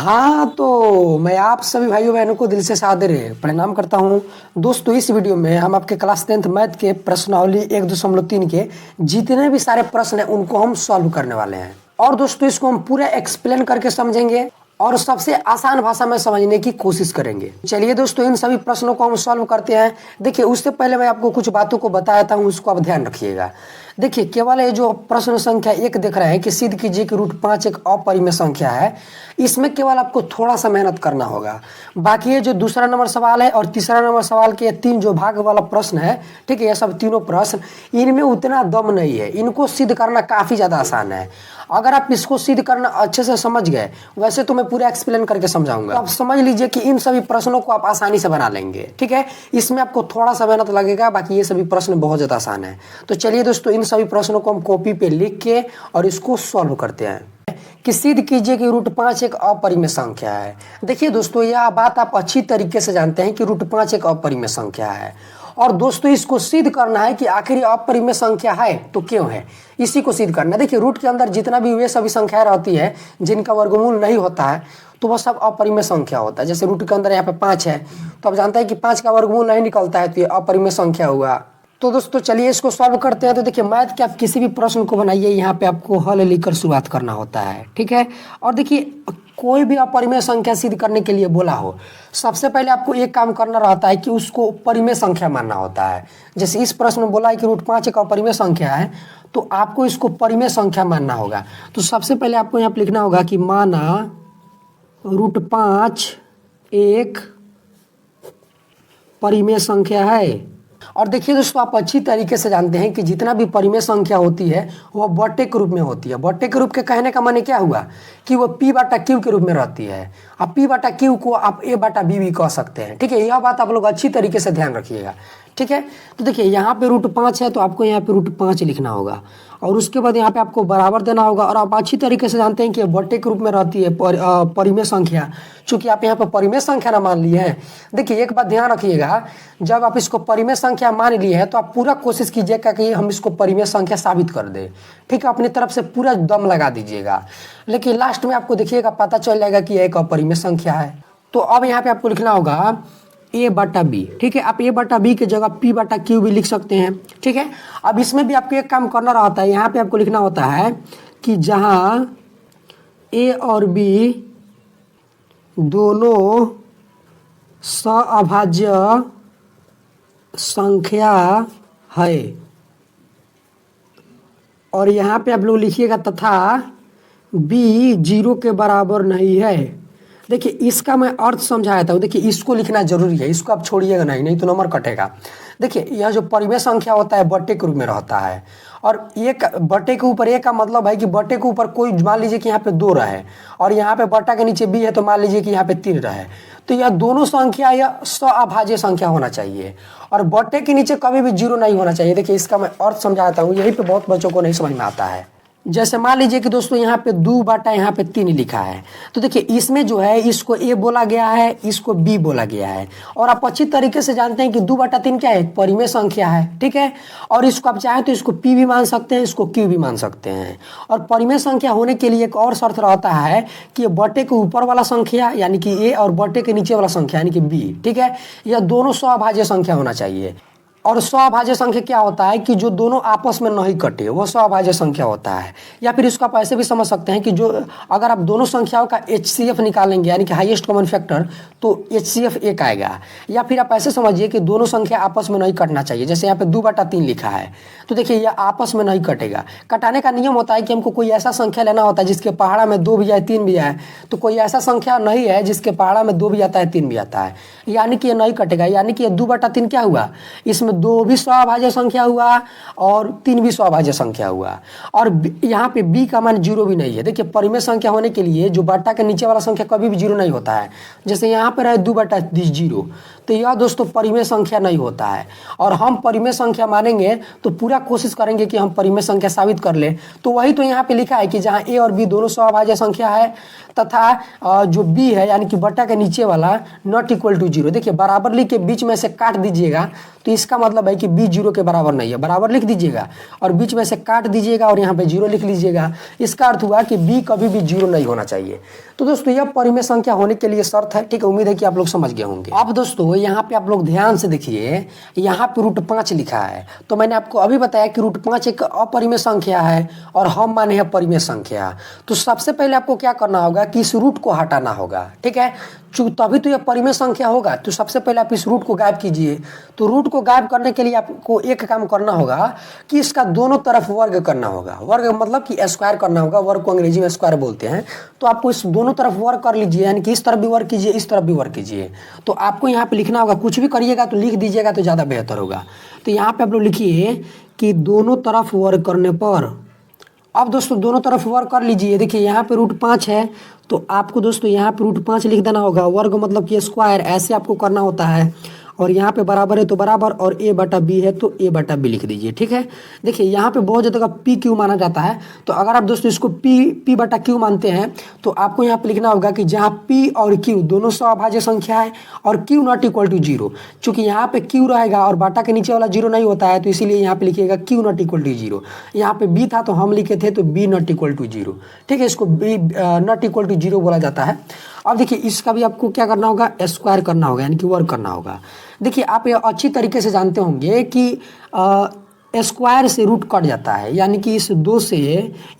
हाँ, तो मैं आप सभी भाइयों बहनों को दिल से सादर प्रणाम करता हूँ। दोस्तों, इस वीडियो में हम आपके क्लास 10th मैथ के प्रश्नावली 1.3 के जितने भी सारे प्रश्न हैं उनको हम सॉल्व करने वाले हैं। और दोस्तों, इसको हम पूरा एक्सप्लेन करके समझेंगे और सबसे आसान भाषा में समझने की कोशिश करेंगे। चलिए दोस्तों, इन सभी प्रश्नों को हम सॉल्व करते हैं। देखिए, उससे पहले मैं आपको कुछ बातों को बताया था, उसको आप ध्यान रखिएगा। देखिए, केवल ये जो प्रश्न संख्या 1 देख रहे हैं कि सिद्ध कीजिए कि √5 एक अपरिमेय संख्या है, इसमें केवल आपको थोड़ा सा मेहनत करना होगा। बाकी ये जो दूसरा नंबर सवाल है और तीसरा नंबर सवाल के 3 जो भाग वाला प्रश्न है, ठीक है, ये सब तीनों प्रश्न इनमें उतना दम नहीं है, इनको सिद्ध करना काफ़ी ज़्यादा आसान है। अगर आप इसको सिद्ध करना अच्छे से समझ गए, वैसे तो मैं पूरा एक्सप्लेन करके समझाऊंगा, आप समझ लीजिए कि इन सभी प्रश्नों को आप आसानी से बना लेंगे। ठीक है, इसमें आपको थोड़ा सा मेहनत लगेगा, बाकी ये सभी प्रश्न बहुत ज़्यादा आसान है। तो चलिए दोस्तों, इन सभी प्रश्नों को हम कॉपी पे लिख के और इसको सॉल्व करते हैं कि सिद्ध कीजिए कि √5 एक अपरिमेय संख्या है। देखिए दोस्तों, यह बात आप अच्छी तरीके से जानते हैं कि √5 एक अपरिमेय संख्या है। और दोस्तों, इसको सिद्ध करना है कि आखिर ये अपरिमेय संख्या है तो क्यों है, इसी को सिद्ध करना है। देखिए, रूट के अंदर जितना भी वे सभी संख्याएं रहती है जिनका वर्गमूल नहीं होता है, तो वह सब अपरिमेय संख्या होता है। जैसे रूट के अंदर यहाँ पे 5 है, तो आप जानते हैं कि 5 का वर्गमूल नहीं निकलता है, तो ये अपरिमेय संख्या हुआ। तो दोस्तों, चलिए इसको सॉल्व करते हैं। तो देखिए, मैथ के आप किसी भी प्रश्न को बनाइए, यहाँ पे आपको हल लिखकर शुरुआत करना होता है। ठीक है, और देखिए, कोई भी अपरिमेय संख्या सिद्ध करने के लिए बोला हो, सबसे पहले आपको एक काम करना रहता है कि उसको परिमेय संख्या मानना होता है। जैसे इस प्रश्न में बोला है कि √5 एक अपरिमेय संख्या है, तो आपको इसको परिमेय संख्या मानना होगा। तो सबसे पहले आपको यहाँ पे लिखना होगा कि माना √5 एक परिमेय संख्या है। और देखिए दोस्तों, आप अच्छी तरीके से जानते हैं कि जितना भी परिमेय संख्या होती है वह बट्टे के रूप में होती है। बट्टे के रूप के कहने का माने क्या हुआ कि वो p/q के रूप में रहती है। अब p/q को आप a/b भी कह सकते हैं। ठीक है, यह बात आप लोग अच्छी तरीके से ध्यान रखिएगा। ठीक है, तो देखिए, यहाँ पे √5 है, तो आपको यहाँ पे √5 लिखना होगा और उसके बाद यहाँ पे आपको बराबर देना होगा। और आप अच्छी तरीके से जानते हैं कि बट्टे के रूप में रहती है परिमेय संख्या, चूंकि आप यहाँ पे परिमेय संख्या ना मान लिए हैं। देखिए, एक बात ध्यान रखिएगा, जब आप इसको परिमेय संख्या मान लिए हैं तो आप पूरा कोशिश कीजिएगा कि हम इसको परिमेय संख्या साबित कर दें। ठीक है, अपनी तरफ से पूरा दम लगा दीजिएगा, लेकिन लास्ट में आपको देखिएगा पता चल जाएगा कि यह एक अपरिमेय संख्या है। तो अब यहाँ पे आपको लिखना होगा a/b। ठीक है, आप a/b की जगह p/q भी लिख सकते हैं। ठीक है, अब इसमें भी आपको एक काम करना रहता है, यहाँ पे आपको लिखना होता है कि जहाँ a और b दोनों सअभाज्य संख्या है, और यहाँ पे आप लोग लिखिएगा तथा b 0 के बराबर नहीं है। देखिए, इसका मैं अर्थ समझाया था। देखिए, इसको लिखना जरूरी है, इसको आप छोड़िएगा नहीं तो नंबर कटेगा। देखिए, यह जो परिमेय संख्या होता है बट्टे के रूप में रहता है, और एक बट्टे के ऊपर एक का मतलब है कि बट्टे के ऊपर कोई, मान लीजिए कि यहाँ पे 2 रहे और यहाँ पे बट्टा के नीचे b है, तो मान लीजिए कि यहाँ पे 3 रहे, तो यह दोनों संख्या यह सअभाज्य संख्या होना चाहिए और बट्टे के नीचे कभी भी 0 नहीं होना चाहिए। देखिए, इसका मैं अर्थ समझाता हूँ, यही पे बहुत बच्चों को नहीं समझ में आता है। जैसे मान लीजिए कि दोस्तों यहाँ पे 2 यहाँ पे 3 लिखा है, तो देखिए इसमें जो है इसको a बोला गया है, इसको b बोला गया है। और आप अच्छी तरीके से जानते हैं कि 2/3 क्या है, परिमेय संख्या है। ठीक है, और इसको आप चाहें तो इसको p भी मान सकते हैं, इसको q भी मान सकते हैं। और परिमेय संख्या होने के लिए एक और शर्त रहता है कि बट्टे के ऊपर वाला संख्या यानी कि a और बट्टे के नीचे वाला संख्या यानी कि b, ठीक है, यह दोनों सअभाज्य संख्या होना चाहिए। और सअभाज्य संख्या क्या होता है कि जो दोनों आपस में नहीं कटे, वो सअभाज्य संख्या होता है। या फिर इसको आप ऐसे भी समझ सकते हैं कि जो अगर आप दोनों संख्याओं का HCF निकालेंगे यानी कि हाईएस्ट कॉमन फैक्टर, तो HCF 1 आएगा। या फिर आप ऐसे समझिए कि दोनों संख्या आपस में नहीं कटना चाहिए। जैसे यहाँ पे 2/3 लिखा है, तो देखिए यह आपस में नहीं कटेगा। कटाने का नियम होता है कि हमको कोई ऐसा संख्या लेना होता है जिसके पहाड़ा में 2 भी आए 3 भी आए, तो कोई ऐसा संख्या नहीं है जिसके पहाड़ा में 2 भी आता है 3 भी आता है, यानी कि यह नहीं कटेगा। यानी कि 2/3 क्या हुआ, इसमें 2 भी सअभाज्य संख्या हुआ और 3 भी सअभाज्य संख्या हुआ। और यहाँ पे b का मान 0 भी नहीं है। देखिए, परिमेय संख्या होने के लिए जो बट्टा के नीचे वाला संख्या कभी भी 0 नहीं होता है। जैसे यहाँ पे रहे 2/0, तो यह दोस्तों परिमेय संख्या नहीं होता है। और हम परिमेय संख्या मानेंगे तो पूरा कोशिश करेंगे कि हम परिमेय संख्या साबित कर ले। तो वही तो यहाँ पे लिखा है कि जहाँ a और b दोनों सअभाज्य संख्या है, तथा जो बी है यानी कि बटा के नीचे वाला नॉट इक्वल टू जीरो। देखिए बराबर लिख के बीच में से काट दीजिएगा तो इसका मतलब है कि बी जीरो के बराबर नहीं है, बराबर लिख दीजिएगा और बीच में से काट दीजिएगा और यहाँ पे जीरो लिख लीजिएगा। इसका अर्थ हुआ कि बी कभी भी जीरो नहीं होना चाहिए। तो दोस्तों यह परिमेय संख्या होने के लिए शर्त है, ठीक है। उम्मीद है कि आप लोग समझ गए होंगे। अब दोस्तों यहाँ पे आप लोग ध्यान से देखिए, यहाँ पे √5 लिखा है, तो मैंने आपको अभी बताया कि √5 एक अपरिमेय संख्या है और हम माने हैं परिमेय संख्या। तो सबसे पहले आपको क्या करना होगा कि इस रूट को हटाना होगा, ठीक है, तभी तो यह परिमेय संख्या होगा। तो सबसे पहले आप इस रूट को गायब कीजिए। तो रूट को गायब करने के लिए आपको एक काम करना होगा कि इसका दोनों तरफ वर्ग करना होगा। वर्ग मतलब कि स्क्वायर करना होगा, वर्ग को अंग्रेजी में स्क्वायर बोलते हैं। तो आपको इस दोनों तरफ वर्ग कर लीजिए, यानी कि इस तरफ भी वर्ग कीजिए, इस तरफ भी वर्ग कीजिए। तो आपको यहाँ पे लिखना होगा, कुछ भी करिएगा तो लिख दीजिएगा तो ज़्यादा बेहतर होगा। तो यहाँ पे आप लोग लिखिए कि दोनों तरफ वर्ग करने पर, अब दोस्तों दोनों तरफ वर्ग कर लीजिए। देखिए यहाँ पे √5 है तो आपको दोस्तों यहाँ पे √5 लिख देना होगा। वर्ग मतलब कि स्क्वायर, ऐसे आपको करना होता है। और यहाँ पे बराबर है तो बराबर, और a बटा b है तो a बटा b लिख दीजिए, ठीक है। देखिए यहाँ पे बहुत ज़्यादा पी क्यू माना जाता है, तो अगर आप दोस्तों इसको p बटा q मानते हैं तो आपको यहाँ पे लिखना होगा कि जहाँ p और q दोनों सौभाज्य संख्या है और q not equal to zero. चूँकि यहाँ पे q रहेगा और बाटा के नीचे वाला जीरो नहीं होता है, तो इसीलिए यहाँ पे लिखिएगा q not equal to zero. यहाँ पे b था तो हम लिखे थे तो b not equal to zero, ठीक है। इसको b not equal to zero बोला जाता है। अब देखिए इसका भी आपको क्या करना होगा, स्क्वायर करना होगा, यानी कि वर्ग करना होगा। देखिए आप ये अच्छी तरीके से जानते होंगे कि स्क्वायर से रूट कट जाता है, यानी कि इस 2 से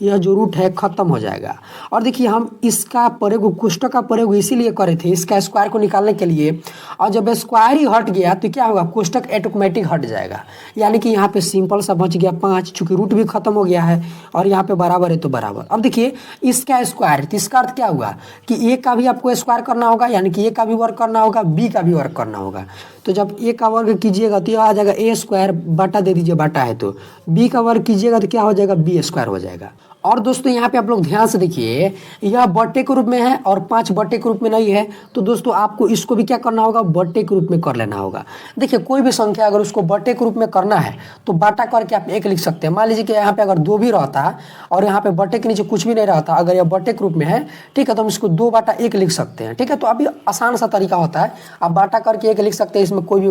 यह जो रूट है ख़त्म हो जाएगा। और देखिए हम इसका प्रयोग, कोष्ठक का प्रयोग इसीलिए करे थे, इसका स्क्वायर को निकालने के लिए। और जब स्क्वायर ही हट गया तो क्या होगा, कोष्ठक ऑटोमेटिक हट जाएगा, यानी कि यहाँ पे सिंपल सा बच गया 5, चूँकि रूट भी खत्म हो गया है और यहाँ पे बराबर है तो बराबर। अब देखिए इसका स्क्वायर, तो इसका अर्थ क्या हुआ कि a का भी आपको स्क्वायर करना होगा, यानी कि a का भी वर्ग करना होगा, b का भी वर्ग करना होगा। तो जब a का वर्ग कीजिएगा तो यह आ जाएगा a² बटा, दे दीजिए बटा है तो b का वर्ग कीजिएगा तो क्या हो जाएगा, b² हो जाएगा। और दोस्तों यहाँ पे आप लोग ध्यान से देखिए, यह बट्टे के रूप में है और 5 बट्टे के रूप में नहीं है। तो दोस्तों आपको इसको भी क्या करना होगा, बट्टे के रूप में कर लेना होगा। देखिए कोई भी संख्या अगर उसको बट्टे के रूप में करना है तो बाटा करके आप 1 लिख सकते हैं। मान लीजिए कि यहाँ पे अगर 2 भी रहता और यहाँ पे बट्टे के नीचे कुछ भी नहीं रहता, अगर यह बट्टे के रूप में है, ठीक है, तो हम इसको 2/1 लिख सकते हैं, ठीक है। तो अभी आसान सा तरीका होता है, आप बाटा करके 1 लिख सकते हैं, इसमें कोई भी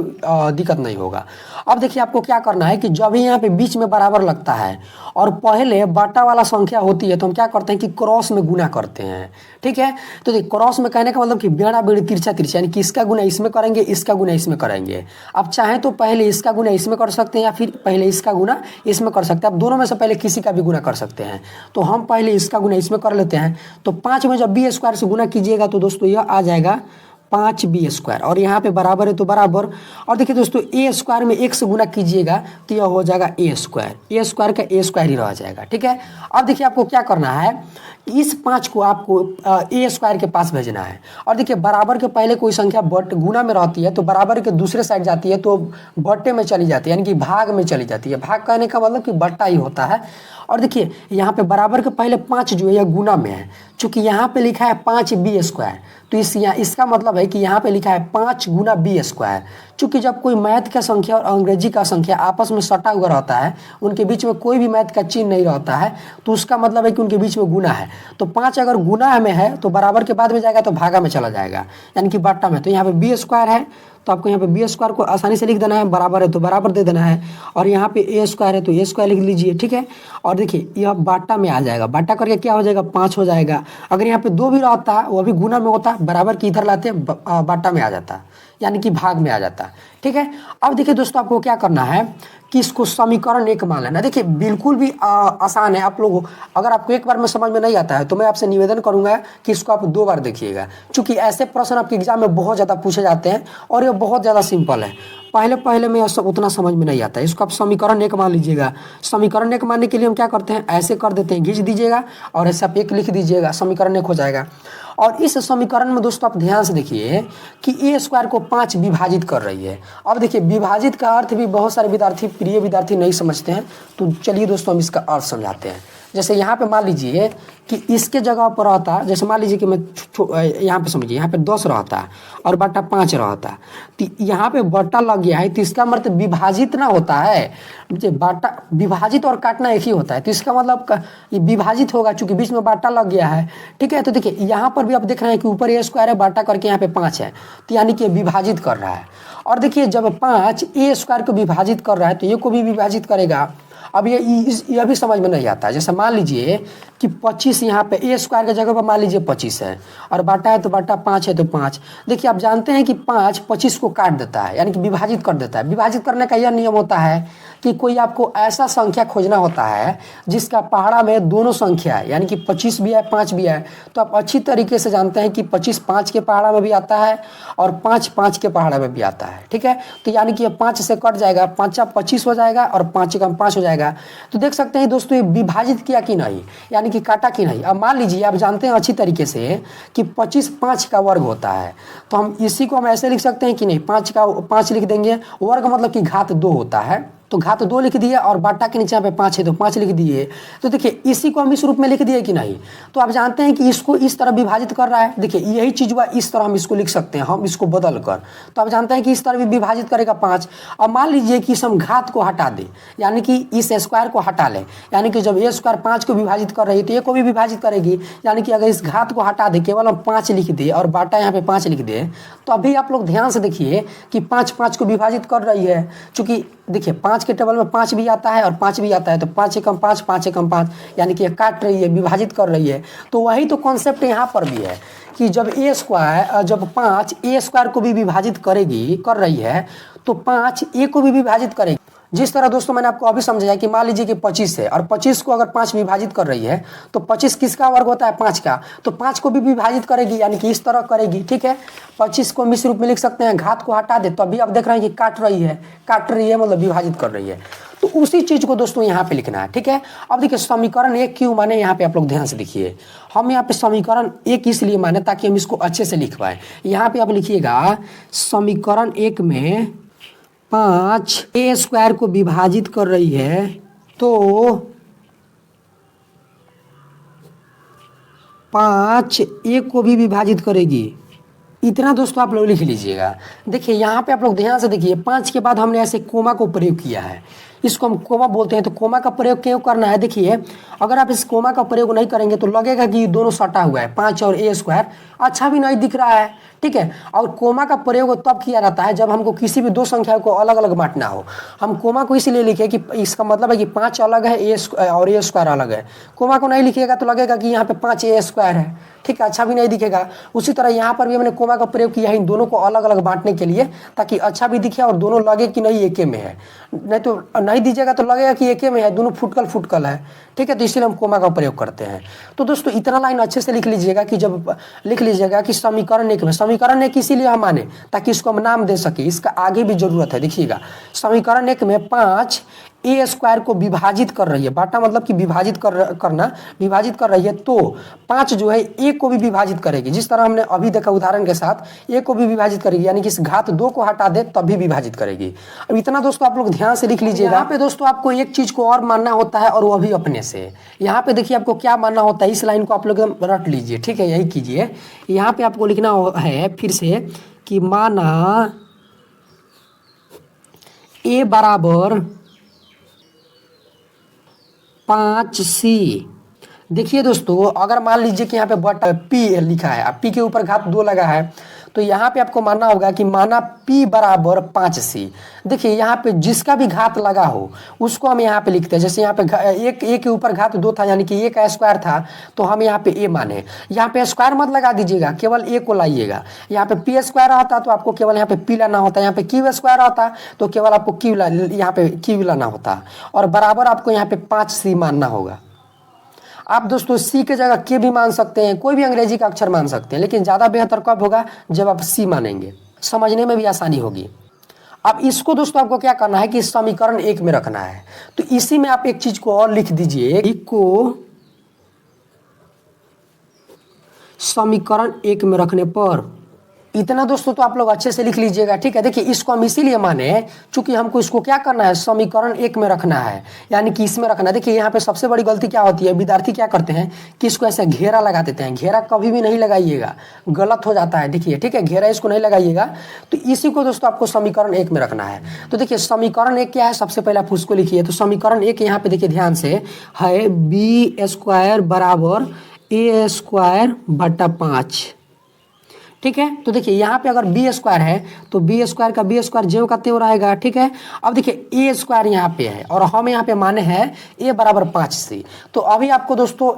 दिक्कत नहीं होगा। अब देखिए आपको क्या करना है कि जब यहाँ पे बीच में बराबर लगता है और पहले बाटा वाला संख्या होती है तो हम क्या करते हैं कि क्रॉस में गुना करते हैं, ठीक है। तो देखिए क्रॉस में कहने का मतलब कि बेड़ा बेड़ी तिरछा तिरछा, यानी कि इसका गुना इसमें करेंगे, इसका गुना इसमें करेंगे। आप चाहें तो पहले इसका गुना इसमें कर सकते हैं या फिर पहले इसका गुना इसमें कर सकते हैं। आप दोनों में से पहले किसी का भी गुना कर सकते हैं। तो हम पहले इसका गुना इसमें कर लेते हैं। तो 5 में जब b² से गुना कीजिएगा तो दोस्तों यह आ जाएगा 5b², और यहाँ पे बराबर है तो बराबर। और देखिए दोस्तों a² में 1 से गुना कीजिएगा तो यह हो जाएगा a² का a² ही रह जाएगा, ठीक है। अब देखिए आपको क्या करना है, इस 5 को आपको a² के पास भेजना है। और देखिए बराबर के पहले कोई संख्या बट गुना में रहती है तो बराबर के दूसरे साइड जाती है तो बट्टे में चली जाती है, यानी कि भाग में चली जाती है। भाग कहने का मतलब कि बट्टा ही होता है। और देखिए यहाँ पे बराबर के पहले 5 जो है यह गुना में है, चूँकि यहाँ पे लिखा है 5b², तो इसका मतलब है कि यहाँ पे लिखा है 5 गुना b²। चूँकि जब कोई मैथ का संख्या और अंग्रेजी का संख्या आपस में सटा हुआ रहता है, उनके बीच में कोई भी मैथ का चिन्ह नहीं रहता है, तो उसका मतलब है कि उनके बीच में गुना है। तो 5 अगर गुना में है तो बराबर के बाद में जाएगा तो भागा में चला जाएगा, यानी कि बट्टा में। तो यहाँ पे b² है तो आपको यहाँ पे b² को आसानी से लिख देना है, बराबर है तो बराबर दे देना है, और यहाँ पे a² है तो a² लिख लीजिए, ठीक है। और देखिए यह बाटा में आ जाएगा, बाटा करके क्या हो जाएगा, 5 हो जाएगा। अगर यहाँ पे 2 भी रहता है, वो भी गुना में होता, बराबर की इधर लाते बाटा में आ जाता, यानी कि भाग में आ जाता, ठीक है। अब देखिए दोस्तों आपको क्या करना है कि इसको समीकरण 1 मान लेना। देखिए बिल्कुल भी आसान है। आप लोग अगर आपको एक बार में समझ में नहीं आता है तो मैं आपसे निवेदन करूंगा कि इसको आप 2 बार देखिएगा, क्योंकि ऐसे प्रश्न आपके एग्जाम में बहुत ज़्यादा पूछे जाते हैं और ये बहुत ज़्यादा सिंपल है। पहले में सब उतना समझ में नहीं आता है। इसको आप समीकरण 1 मान लीजिएगा। समीकरण 1 मानने के लिए हम क्या करते हैं, ऐसे कर देते हैं, खींच दीजिएगा और ऐसे आप 1 लिख दीजिएगा, समीकरण 1 हो जाएगा। और इस समीकरण में दोस्तों आप ध्यान से देखिए कि a² को 5 विभाजित कर रही है। अब देखिए विभाजित का अर्थ भी बहुत सारे विद्यार्थी, प्रिय विद्यार्थी नहीं समझते हैं, तो चलिए दोस्तों हम इसका अर्थ समझाते हैं। जैसे यहाँ पे मान लीजिए कि इसके जगह पर रहता, जैसे मान लीजिए कि मैं यहाँ पे समझिए, यहाँ पे 10 रहता और बटा 5 रहता, तो यहाँ पे बटा लग गया है, तो इसका मतलब विभाजित ना होता है, बाटा विभाजित और काटना एक ही होता है, तो इसका मतलब ये विभाजित होगा, चूंकि बीच में बाटा लग गया है। ठीक है, तो देखिए यहाँ पर भी आप देख रहे हैं कि ऊपर ए स्क्वायर है, बाटा करके यहाँ पे 5 है, तो यानी कि विभाजित कर रहा है। और देखिए जब 5 ए स्क्वायर को विभाजित कर रहा है तो ये को भी विभाजित करेगा। अब ये भी समझ में नहीं आता है। जैसे मान लीजिए कि 25 यहाँ पे ए स्क्वायर की जगह पर मान लीजिए 25 है और बाटा है तो बाटा 5 है तो 5। देखिए आप जानते हैं कि 5 25 को काट देता है, यानी कि विभाजित कर देता है। विभाजित करने का यह नियम होता है कि कोई आपको ऐसा संख्या खोजना होता है जिसका पहाड़ा में दोनों संख्या है, यानी कि 25 भी है 5 भी है, तो आप अच्छी तरीके से जानते हैं कि 25 5 के पहाड़ा में भी आता है और 5 5 के पहाड़ा में भी आता है। ठीक है, तो यानी कि 5 से कट जाएगा, 5 25 हो जाएगा और 5 कम 5 हो जाएगा। तो देख सकते हैं दोस्तों ये विभाजित किया कि नहीं, यानी कि काटा कि नहीं। अब मान लीजिए आप जानते हैं अच्छी तरीके से कि 25 5 का वर्ग होता है, तो हम इसी को हम ऐसे लिख सकते हैं कि नहीं, 5 का 5 लिख देंगे, वर्ग मतलब कि घात 2 होता है, तो घात 2 लिख दिए और बाटा के नीचे यहाँ पे 5 है तो 5 लिख दिए। तो देखिए इसी को हम इस रूप में लिख दिए कि नहीं, तो आप जानते हैं कि इसको इस तरह विभाजित कर रहा है। देखिए यही चीज हुआ, इस तरह हम इसको लिख सकते हैं, हम इसको बदल कर, तो आप जानते हैं कि इस तरह भी विभाजित करेगा 5। अब मान लीजिए कि इस हम घात को हटा दे, यानी कि इस स्क्वायर को हटा ले, यानी कि जब ए स्क्वायर 5 को विभाजित कर रही है तो ये को भी विभाजित करेगी, यानी कि अगर इस घात को हटा दे केवल हम 5 लिख दे और बाटा यहाँ पे 5 लिख दे, तो अभी आप लोग ध्यान से देखिए कि 5 5 को विभाजित कर रही है। चूंकि देखिए 5 के टेबल में 5 भी आता है और 5 भी आता है, तो 5 एकम 5 5 एकम 5, यानी कि ये काट रही है, विभाजित कर रही है। तो वही तो कॉन्सेप्ट यहाँ पर भी है कि जब ए स्क्वायर जब 5 ए स्क्वायर को भी विभाजित कर रही है तो 5 ए को भी विभाजित करेगी। जिस तरह दोस्तों मैंने आपको अभी समझाया कि मान लीजिए कि 25 है और 25 को अगर 5 विभाजित कर रही है तो 25 किसका वर्ग होता है, 5 का, तो 5 को भी विभाजित करेगी, यानी कि इस तरह करेगी। ठीक है, 25 को हम इस रूप में लिख सकते हैं, घात को हटा दे तो अभी आप देख रहे हैं कि काट रही है मतलब विभाजित कर रही है। तो उसी चीज को दोस्तों यहाँ पे लिखना है। ठीक है, अब देखिए समीकरण 1 क्यों माने, यहाँ पे आप लोग ध्यान से देखिए, हम यहाँ पे समीकरण 1 इसलिए माने ताकि हम इसको अच्छे से लिख पाए। यहाँ पे आप लिखिएगा समीकरण 1 में 5 ए स्क्वायर को विभाजित कर रही है तो 5 ए को भी विभाजित करेगी। इतना दोस्तों आप लोग लिख लीजिएगा। देखिए यहाँ पे आप लोग ध्यान से देखिए, 5 के बाद हमने ऐसे कोमा को प्रयोग किया है, इसको हम कोमा बोलते हैं। तो कोमा का प्रयोग क्यों करना है, देखिए अगर आप इस कोमा का प्रयोग नहीं करेंगे तो लगेगा कि दोनों सटा हुआ है, 5 और ए स्क्वायर, अच्छा भी नहीं दिख रहा है। ठीक है, और कोमा का प्रयोग तब किया जाता है जब हमको किसी भी दो संख्याओं को अलग अलग बांटना हो। हम कोमा को इसलिए लिखे कि इसका मतलब है कि 5 अलग है ए और ए स्क्वायर अलग है। कोमा को नहीं लिखिएगा तो लगेगा कि यहाँ पे 5 ए स्क्वायर है, ठीक है, अच्छा भी नहीं दिखेगा। उसी तरह यहाँ पर भी हमने कोमा का प्रयोग किया है इन दोनों को अलग अलग बांटने के लिए, ताकि अच्छा भी दिखे और दोनों लगे कि नहीं एक में है, नहीं तो नहीं दीजिएगा तो लगेगा कि एक में है, दोनों फुटकल है। ठीक है, तो इसलिए हम कोमा का प्रयोग करते हैं। तो दोस्तों इतना लाइन अच्छे से लिख लीजिएगा कि जब लिख लीजिएगा कि समीकरण 1 में, समीकरण 1 इसीलिए हम माने ताकि इसको हम नाम दे सके, इसका आगे भी जरूरत है। देखिएगा समीकरण 1 में 5 ए स्क्वायर को विभाजित कर रही है, बाटा मतलब कि विभाजित विभाजित कर रही है, तो 5 जो है ए को भी विभाजित करेगी, जिस तरह हमने अभी देखा उदाहरण के साथ, ए को भी विभाजित करेगी, यानी कि इस घात 2 को हटा दे तब भी विभाजित करेगी। अब इतना दोस्तों आप लोग ध्यान से लिख लीजिएगा। यहाँ पे दोस्तों आपको एक चीज को और मानना होता है और वो भी अपने से। यहाँ पे देखिए आपको क्या मानना होता है, इस लाइन को आप लोग रट लीजिए। ठीक है, यही कीजिए। यहाँ पे आपको लिखना है फिर से कि माना ए बराबर 5c। देखिए दोस्तों अगर मान लीजिए कि यहाँ पे बटा p लिखा है, p के ऊपर घात 2 लगा है, तो यहाँ पे आपको मानना होगा कि माना p बराबर 5c। देखिए यहाँ पे जिसका भी घात लगा हो उसको हम यहाँ पे लिखते हैं। जैसे यहाँ पे ए के ऊपर घात 2 था, यानी कि ए का स्क्वायर था, तो हम यहाँ पे ए माने। यहाँ पे स्क्वायर मत लगा दीजिएगा, केवल ए को लाइएगा। यहाँ पे पी स्क्वायर आता तो आपको केवल यहाँ पे पी लाना होता, यहाँ पे क्यू स्क्वायर आता तो केवल आपको यहाँ पे क्यू लाना होता, और बराबर आपको यहाँ पे 5c मानना होगा। आप दोस्तों सी के जगह के भी मान सकते हैं, कोई भी अंग्रेजी का अक्षर मान सकते हैं, लेकिन ज़्यादा बेहतर कब होगा, जब आप सी मानेंगे, समझने में भी आसानी होगी। अब इसको दोस्तों आपको क्या करना है कि समीकरण 1 में रखना है। तो इसी में आप एक चीज को और लिख दीजिए, को समीकरण 1 में रखने पर इतना दोस्तों तो आप लोग अच्छे से लिख लीजिएगा, ठीक है। देखिए इसको हम इसीलिए माने चूंकि हमको इसको क्या करना है, समीकरण 1 में रखना है, यानी कि इसमें रखना है। देखिए यहाँ पे सबसे बड़ी गलती क्या होती है, विद्यार्थी क्या करते हैं कि इसको ऐसे घेरा लगा देते हैं। घेरा कभी भी नहीं लगाइएगा, गलत हो जाता है। देखिए ठीक है, घेरा इसको नहीं लगाइएगा। तो इसी को दोस्तों आपको समीकरण 1 में रखना है। तो देखिए समीकरण 1 क्या है, सबसे पहले आप उसको लिखिए। तो समीकरण 1 यहाँ पे देखिए ध्यान से है, बी स्क्वायर बराबर ए स्क्वायर बटा 5, ठीक है। तो देखिए यहाँ पे अगर बी स्क्वायर है तो बी स्क्वायर का बी स्क्वायर ज्यों का त्यों रहेगा, ठीक है। अब देखिए ए स्क्वायर यहाँ पे है और हम यहाँ पे माने हैं ए बराबर 5c। तो अभी आपको दोस्तों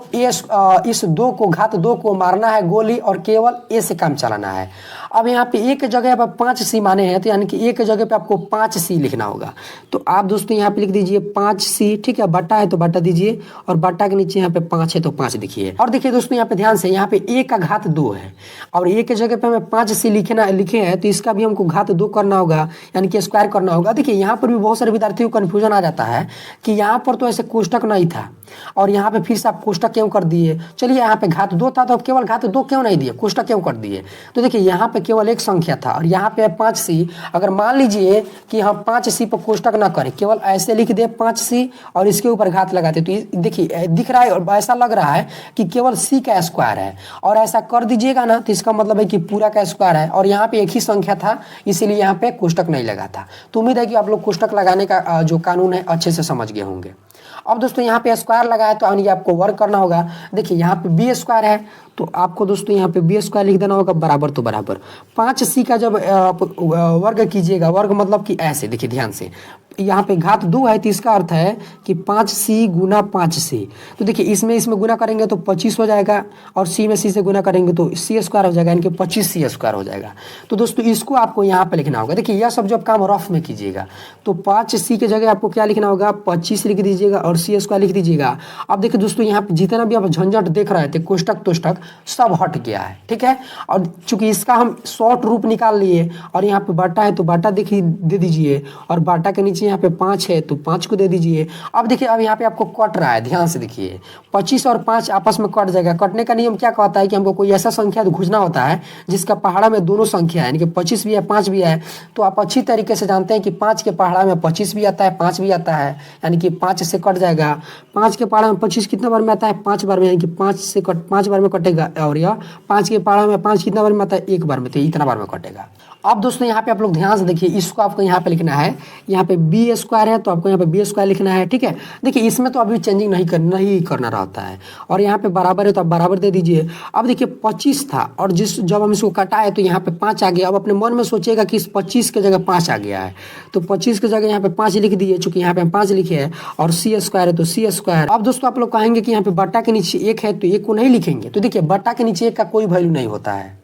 इस 2 को घात 2 को मारना है गोली और केवल ए से काम चलाना है। अब यहाँ पे एक जगह पर 5c माने हैं, तो यानी कि एक जगह पे आपको 5c लिखना होगा। तो आप दोस्तों यहाँ पे लिख दीजिए 5c, ठीक है। बटा है तो बटा दीजिए और बटा के नीचे यहाँ पे 5 है तो 5 देखिए। और देखिए दोस्तों यहाँ पे ध्यान से, यहाँ पे ए का घात 2 है और ए के जगह पे हमें 5c लिखे हैं, तो इसका भी हमको घात 2 करना होगा, यानी कि स्क्वायर करना होगा। देखिए यहाँ पर भी बहुत सारे विद्यार्थियों को कन्फ्यूजन आ जाता है कि यहाँ पर तो ऐसे कोष्टक नहीं था और यहाँ पे फिर से आप कोष्टक क्यों कर दिए। चलिए यहाँ पे घात 2 था तो केवल घात 2 क्यों नहीं दिए, कोष्टक क्यों कर दिए। तो देखिए यहाँ पे केवल एक संख्या था और यहाँ पे 5c। अगर मान लीजिए कि हम 5c पर कोष्टक ना करें, केवल ऐसे लिख दे 5c और इसके ऊपर घात लगाते, तो देखिए दिख रहा है और ऐसा लग रहा है कि केवल c का स्क्वायर है। और ऐसा कर दीजिएगा ना तो इसका मतलब है कि पूरा का स्क्वायर है और यहाँ पे एक ही संख्या था, इसीलिए यहाँ पे कोष्टक नहीं लगा था। तो उम्मीद है कि आप लोग कोष्टक लगाने का जो कानून है अच्छे से समझ गए होंगे। अब दोस्तों यहाँ पे स्क्वायर लगा है तो यानी आपको वर्ग करना होगा। देखिए यहाँ पे बी स्क्वायर है तो आपको दोस्तों यहाँ पे बी स्क्वायर लिख देना होगा बराबर तो बराबर 5c का जब वर्ग कीजिएगा, वर्ग मतलब कि ऐसे देखिए ध्यान से, यहाँ पे घात 2 है तो इसका अर्थ है कि 5c गुना 5c। तो देखिए इसमें गुना करेंगे तो 25 हो जाएगा और c में c से गुना करेंगे तो c स्क्वायर हो जाएगा, यानी कि 25c स्क्वायर हो जाएगा। तो दोस्तों इसको आपको यहाँ पे लिखना होगा। देखिए यह सब जब काम रफ में कीजिएगा तो 5c के जगह आपको क्या लिखना होगा, 25 लिख दीजिएगा और c स्क्वायर लिख दीजिएगा। अब देखिए दोस्तों यहाँ पे जितना भी आप झंझट देख रहे थे, कोष्टक तोष्टक सब हट गया है, ठीक है। और चूंकि इसका हम शॉर्ट रूप निकाल लिए और यहाँ पे बाटा है तो बाटा देखिए दे दीजिए और बाटा के नीचे यहाँ पे 5 है तो 5 को दे दीजिए। अब देखिए अब यहाँ पे आपको कट रहा है, ध्यान से देखिए 25 और 5 आपस में कट जाएगा। कटने का नियम क्या कहता है कि हमको कोई ऐसा संख्या खोजना होता है जिसका पहाड़ा में दोनों संख्या है, यानी कि 25 भी है 5 भी है। तो आप अच्छी तरीके से जानते हैं कि 5 के पहाड़ा में 25 भी आता है 5 भी आता है, यानी कि 5 से कट जाएगा। 5 के पहाड़ा में 25 कितना बार में आता है, 5 बार में, यानी कि 5 बार में कटेगा। और यह 5 के पहाड़ा में 5 कितना बार में आता है, 1 बार में, तो इतना बार में कटेगा। अब दोस्तों यहाँ पे आप लोग ध्यान से देखिए, इसको आपको यहाँ पे लिखना है, यहाँ पे बी स्क्वायर है तो आपको यहाँ पे बी स्क्वायर लिखना है, ठीक है। देखिए इसमें तो अभी चेंजिंग नहीं करना रहता है। और यहाँ पे बराबर है तो आप बराबर दे दीजिए। अब देखिए 25 था और जब हम इसको कटाए तो यहाँ पे 5 आ गया। अब अपने मन में सोचिएगा कि इस 25 के जगह 5 आ गया है, तो 25 की जगह यहाँ पे 5 लिख दिए, चूंकि यहाँ पे हम 5 लिखे हैं और सी स्क्वायर है तो सी स्क्वायर। अब दोस्तों आप लोग कहेंगे कि यहाँ पे बट्टा के नीचे 1 है तो 1 को नहीं लिखेंगे। तो देखिए बट्टा के नीचे 1 का कोई वैल्यू नहीं होता है,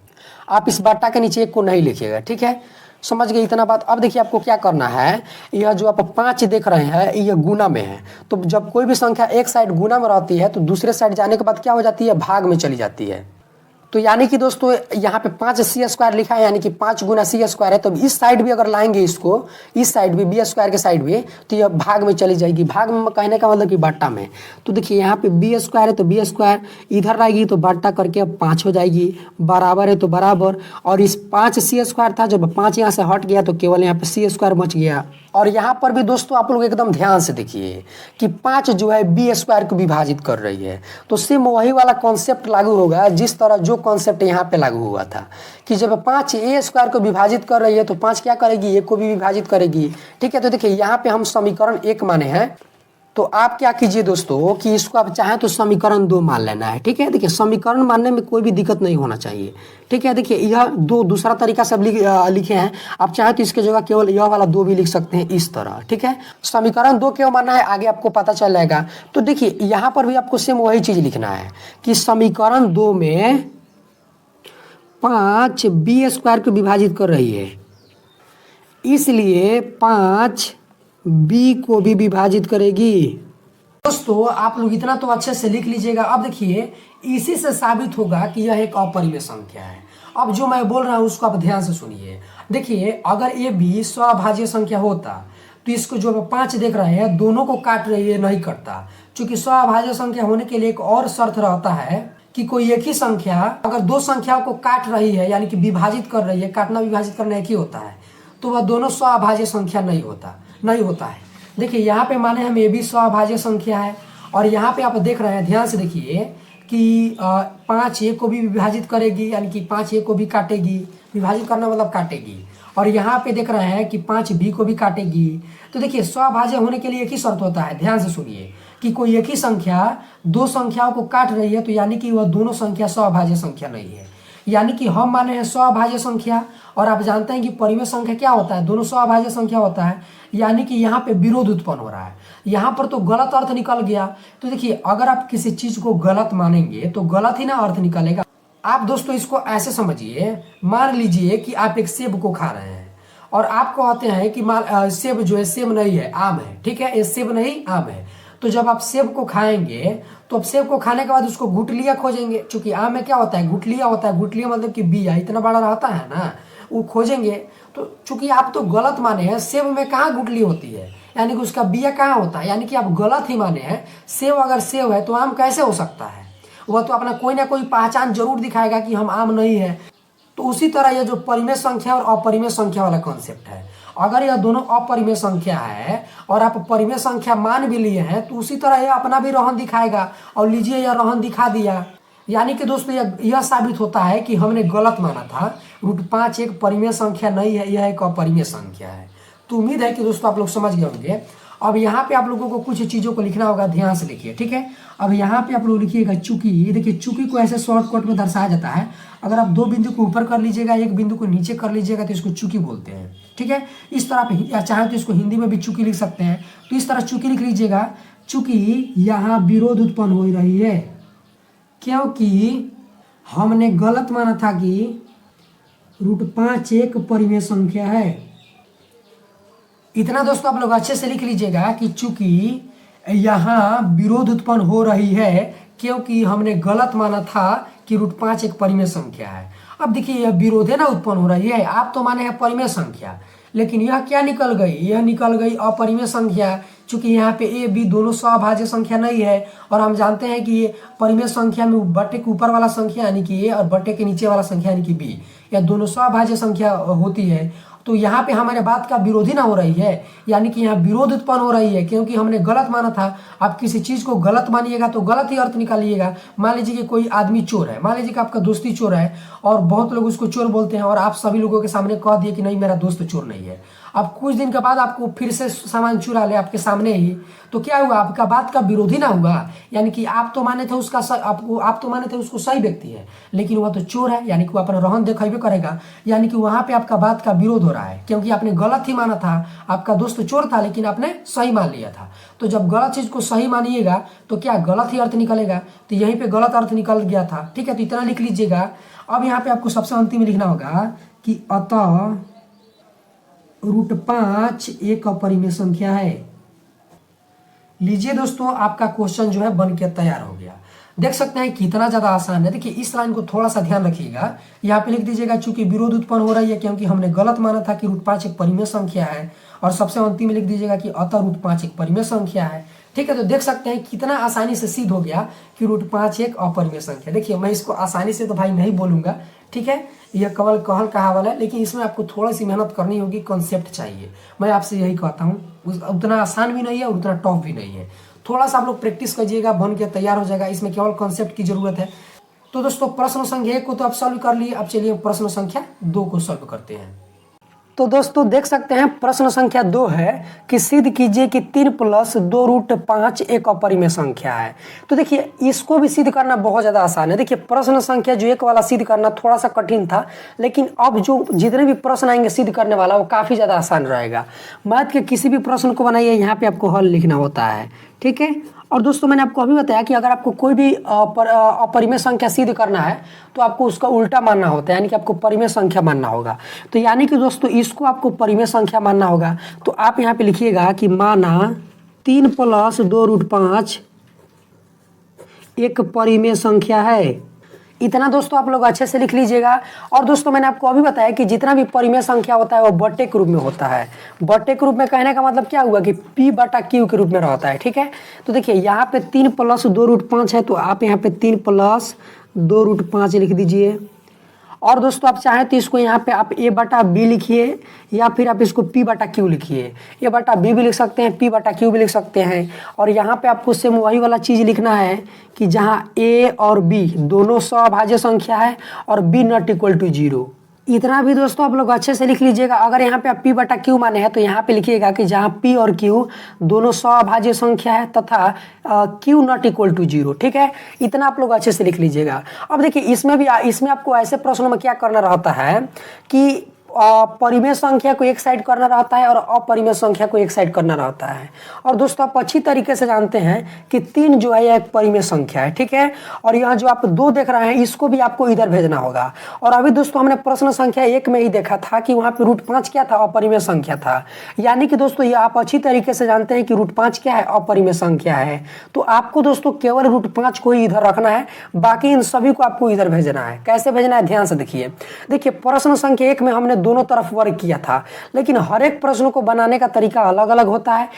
आप इस बट्टा के नीचे 1 को नहीं लिखिएगा, ठीक है। समझ गए इतना बात। अब देखिए आपको क्या करना है, यह जो आप 5 देख रहे हैं यह गुना में है। तो जब कोई भी संख्या एक साइड गुना में रहती है तो दूसरे साइड जाने के बाद क्या हो जाती है, भाग में चली जाती है। तो यानी कि दोस्तों यहाँ पे 5 सी स्क्वायर लिखा है, यानी कि 5 गुना सी स्क्वायर है। तो इस साइड भी अगर लाएंगे इसको, इस साइड भी बी स्क्वायर के साइड भी, तो यह भाग में चली जाएगी। भाग में कहने का मतलब कि बाटा में। तो देखिए यहाँ पे बी स्क्वायर है तो बी स्क्वायर इधर रहेगी तो बाटा करके अब 5 हो जाएगी, बराबर है तो बराबर। और इस 5 सी स्क्वायर था, जब 5 यहाँ से हट गया तो केवल यहाँ पे सी स्क्वायर बच गया। और यहाँ पर भी दोस्तों आप लोग एकदम ध्यान से देखिए कि 5 जो है बी स्क्वायर को विभाजित कर रही है। तो सेम वही वाला कॉन्सेप्ट लागू होगा जिस तरह जो कॉन्सेप्ट यहाँ पे लागू हुआ था कि जब 5 ए स्क्वायर को विभाजित कर रही है तो 5 क्या करेगी, ए को भी विभाजित करेगी, ठीक है। तो देखिए यहाँ पे हम समीकरण 1 माने हैं, तो आप क्या कीजिए दोस्तों कि इसको आप चाहें तो समीकरण 2 मान लेना है, ठीक है। देखिए समीकरण मानने में कोई भी दिक्कत नहीं होना चाहिए, ठीक है। देखिए यह दूसरा तरीका से लिखे हैं, आप चाहें तो इसके जगह केवल यह वाला 2 भी लिख सकते हैं इस तरह, ठीक है। समीकरण 2 क्यों मानना है आगे आपको पता चल जाएगा। तो देखिए यहाँ पर भी आपको सेम वही चीज लिखना है कि समीकरण 2 में 5 बी स्क्वायर को विभाजित कर रही है, इसलिए 5 बी को भी विभाजित करेगी। दोस्तों आप लोग इतना तो अच्छे से लिख लीजिएगा। अब देखिए इसी से साबित होगा कि यह एक अपरिमेय संख्या है। अब जो मैं बोल रहा हूं उसको आप ध्यान से सुनिए। देखिए अगर ये भी सभाज्य संख्या होता तो इसको जो 5 देख रहे हैं दोनों को काट रही है, नहीं करता। क्योंकि सभाज्य संख्या होने के लिए एक और शर्त रहता है कि कोई एक ही संख्या अगर दो संख्याओं को काट रही है यानी कि विभाजित कर रही है, काटना विभाजित करना एक ही होता है, तो वह दोनों स्वअभाज्य संख्या नहीं होता है। देखिए यहाँ पे माने हम ये भी स्वअभाज्य संख्या है, और यहाँ पे आप देख रहे हैं, ध्यान से देखिए कि 5 ए को भी विभाजित करेगी यानी कि 5 ए को भी काटेगी, विभाजित करना मतलब काटेगी, और यहाँ पे देख रहे हैं कि 5 बी को भी काटेगी। तो देखिए स्वअभाज्य होने के लिए एक ही शर्त होता है, ध्यान से सुनिए, कि कोई एक ही संख्या दो संख्याओं को काट रही है तो यानी कि वह दोनों संख्या स्वअभाज्य संख्या नहीं है। यानी कि हम माने हैं स्वअभाज्य संख्या, और आप जानते हैं कि परिमेय संख्या क्या होता है, दोनों स्वअभाज्य संख्या होता है, यानी कि यहाँ पे विरोध उत्पन्न हो रहा है। यहाँ पर तो गलत अर्थ निकल गया। तो देखिए अगर आप किसी चीज को गलत मानेंगे तो गलत ही ना अर्थ निकलेगा। आप दोस्तों इसको ऐसे समझिए, मान लीजिए कि आप एक सेब को खा रहे हैं और आप कहते हैं कि सेब जो है सेब नहीं है, आम है, ठीक है, ये सेब नहीं आम है। तो जब आप सेब को खाएंगे तो अब सेब को खाने के बाद उसको गुठलियां खोजेंगे, चूंकि आम में क्या होता है, गुठलिया होता है, गुठलिया मतलब कि बिया इतना बड़ा रहता है ना, वो खोजेंगे। तो चूंकि आप तो गलत माने हैं, सेब में कहाँ गुठली होती है, यानी कि उसका बिया कहाँ होता है, यानी कि आप गलत ही माने हैं। सेब अगर सेब है तो आम कैसे हो सकता है, वह तो अपना कोई ना कोई पहचान जरूर दिखाएगा कि हम आम नहीं है। तो उसी तरह ये जो परिमेय संख्या और अपरिमेय संख्या वाला कॉन्सेप्ट है, अगर यह दोनों अपरिमेय संख्या है और आप परिमेय संख्या मान भी लिए हैं तो उसी तरह यह अपना भी रोहन दिखाएगा, और लीजिए यह रोहन दिखा दिया। यानी कि दोस्तों यह साबित होता है कि हमने गलत माना था, √5 एक परिमेय संख्या नहीं है, यह एक अपरिमेय संख्या है। तो उम्मीद है कि दोस्तों आप लोग समझ गए होंगे। अब यहाँ पे आप लोगों को कुछ चीज़ों को लिखना होगा, ध्यान से लिखिए, ठीक है। अब यहाँ पे आप लोग लिखिएगा चूंकि, देखिए चूंकि को ऐसे शॉर्टकट में दर्शाया जाता है, अगर आप 2 बिंदु को ऊपर कर लीजिएगा, एक बिंदु को नीचे कर लीजिएगा तो इसको चूंकि बोलते हैं, ठीक है। इस तरह आप चाहें तो इसको हिंदी में भी चूंकि लिख सकते हैं। तो इस तरह चूंकि लिख लीजिएगा, चूंकि यहाँ विरोध उत्पन्न हो रही है क्योंकि हमने गलत माना था कि √5 एक परिमेय संख्या है। इतना दोस्तों आप लोग अच्छे से लिख लीजिएगा कि चूंकि यहाँ विरोध उत्पन्न हो रही है क्योंकि हमने गलत माना था कि √5 एक परिमेय संख्या है। अब देखिए यह विरोध है ना उत्पन्न हो रही है, आप तो माने हैं परिमेय संख्या, लेकिन यह क्या निकल गई, यह निकल गई अपरिमेय संख्या। चूंकि यहाँ पे ए बी दोनों स्वअभाज्य संख्या नहीं है, और हम जानते हैं कि ये परिमेय संख्या में बट्टे के ऊपर वाला संख्या यानी कि ए और बट्टे के नीचे वाला संख्या यानी कि बी, यह दोनों स्वअभाज्य संख्या होती है। तो यहाँ पे हमारे बात का विरोधी ना हो रही है, यानी कि यहाँ विरोध उत्पन्न हो रही है क्योंकि हमने गलत माना था। आप किसी चीज को गलत मानिएगा तो गलत ही अर्थ निकालिएगा। मान लीजिए कि कोई आदमी चोर है, मान लीजिए कि आपका दोस्ती चोर है और बहुत लोग उसको चोर बोलते हैं, और आप सभी लोगों के सामने कह दिए कि नहीं मेरा दोस्त चोर नहीं है। अब कुछ दिन के बाद आपको फिर से सामान चुरा ले आपके सामने ही, तो क्या हुआ, आपका बात का विरोधी ना हुआ। यानी कि आप तो माने थे आप तो माने थे उसको सही व्यक्ति है, लेकिन वह तो चोर है, यानी कि वो अपना रोहन दिखाई करेगा। यानी कि वहां पे आपका बात का विरोध हो रहा है क्योंकि आपने गलत ही माना था। आपका दोस्त चोर था लेकिन आपने सही मान लिया था। तो जब गलत चीज को सही मानिएगा तो क्या गलत ही अर्थ निकलेगा, तो यहीं पे गलत अर्थ निकल गया था, ठीक है। तो इतना लिख लीजिएगा। अब यहाँ पे आपको सबसे अंतिम में लिखना होगा कि अतः √5 एक अपरिमेय संख्या है। लीजिए दोस्तों आपका क्वेश्चन जो है बन के तैयार हो गया। देख सकते हैं कितना ज्यादा आसान है। देखिए इस लाइन को थोड़ा सा ध्यान रखिएगा, यहाँ पे लिख दीजिएगा चूंकि विरोध उत्पन्न हो रही है क्योंकि हमने गलत माना था कि √5 एक परिमेय संख्या है, और सबसे अंतिम में लिख दीजिएगा कि अतः √5 एक परिमेय संख्या है, ठीक है। तो देख सकते हैं कितना आसानी से सिद्ध हो गया कि √5 एक अपरिमेय संख्या। देखिए मैं इसको आसानी से तो भाई नहीं बोलूंगा, ठीक है, यह केवल कहल कहावत है, लेकिन इसमें आपको थोड़ी सी मेहनत करनी होगी, कॉन्सेप्ट चाहिए। मैं आपसे यही कहता हूँ, उतना आसान भी नहीं है और उतना टफ भी नहीं है। थोड़ा सा आप लोग प्रैक्टिस कीजिएगा, बन के तैयार हो जाएगा। इसमें केवल कॉन्सेप्ट की जरूरत है। तो दोस्तों प्रश्न संख्या 1 को तो आप सॉल्व कर लिए, अब चलिए प्रश्न संख्या 2 को सॉल्व करते हैं। तो दोस्तों देख सकते हैं प्रश्न संख्या 2 है कि सिद्ध कीजिए कि 3 + 2√5 एक अपरिमेय संख्या है। तो देखिए इसको भी सिद्ध करना बहुत ज़्यादा आसान है। देखिए प्रश्न संख्या जो 1 वाला सिद्ध करना थोड़ा सा कठिन था, लेकिन अब जो जितने भी प्रश्न आएंगे सिद्ध करने वाला वो काफ़ी ज़्यादा आसान रहेगा। मैथ के किसी भी प्रश्न को बनाइए, यहाँ पे आपको हल लिखना होता है, ठीक है। और दोस्तों मैंने आपको अभी बताया कि अगर आपको कोई भी अपरिमेय संख्या सिद्ध करना है तो आपको उसका उल्टा मानना होता है, यानी कि आपको परिमेय संख्या मानना होगा। तो यानी कि दोस्तों इसको आपको परिमेय संख्या मानना होगा। तो आप यहाँ पे लिखिएगा कि माना 3 + 2√5 एक परिमेय संख्या है। इतना दोस्तों आप लोग अच्छे से लिख लीजिएगा। और दोस्तों मैंने आपको अभी बताया कि जितना भी परिमेय संख्या होता है वो बट्टे के रूप में होता है। बट्टे के रूप में कहने का मतलब क्या हुआ कि P/Q के रूप में रहता है, ठीक है। तो देखिए यहाँ पे 3 + 2√5 है, तो आप यहाँ पे 3 + 2√5 लिख दीजिए। और दोस्तों आप चाहें तो इसको यहाँ पे आप a/b लिखिए या फिर आप इसको p/q लिखिए। a/b भी लिख सकते हैं, p/q भी लिख सकते हैं। और यहाँ पे आपको सेम वही वाला चीज़ लिखना है कि जहाँ a और b दोनों सभाज्य संख्या है और b नॉट इक्वल टू 0। इतना भी दोस्तों आप लोग अच्छे से लिख लीजिएगा। अगर यहाँ पे आप p/q माने हैं तो यहाँ पे लिखिएगा कि जहाँ p और q दोनों सभाज्य संख्या है तथा q नॉट इक्वल टू 0। ठीक है, इतना आप लोग अच्छे से लिख लीजिएगा। अब देखिए इसमें आपको ऐसे प्रश्नों में क्या करना रहता है कि परिमेय संख्या को एक साइड करना रहता है और अपरिमेय संख्या को एक साइड करना रहता है। और दोस्तों आप अच्छी तरीके से जानते हैं कि 3 जो है यह एक परिमेय संख्या है। ठीक है, और यहाँ जो आप 2 देख रहे हैं इसको भी आपको इधर भेजना होगा। और अभी दोस्तों हमने प्रश्न संख्या 1 में ही देखा था कि वहाँ पे √5 क्या था, अपरिमेय संख्या था। यानी कि दोस्तों ये आप अच्छी तरीके से जानते हैं कि √5 क्या है, अपरिमेय संख्या है। तो आपको दोस्तों केवल √5 को ही इधर रखना है, बाकी इन सभी को आपको इधर भेजना है। कैसे भेजना है ध्यान से देखिए। प्रश्न संख्या 1 में हमने दोनों तरफ वर्ग किया था, लेकिन हर एक प्रश्न को बनाने का तरीका अलग अलग होता है।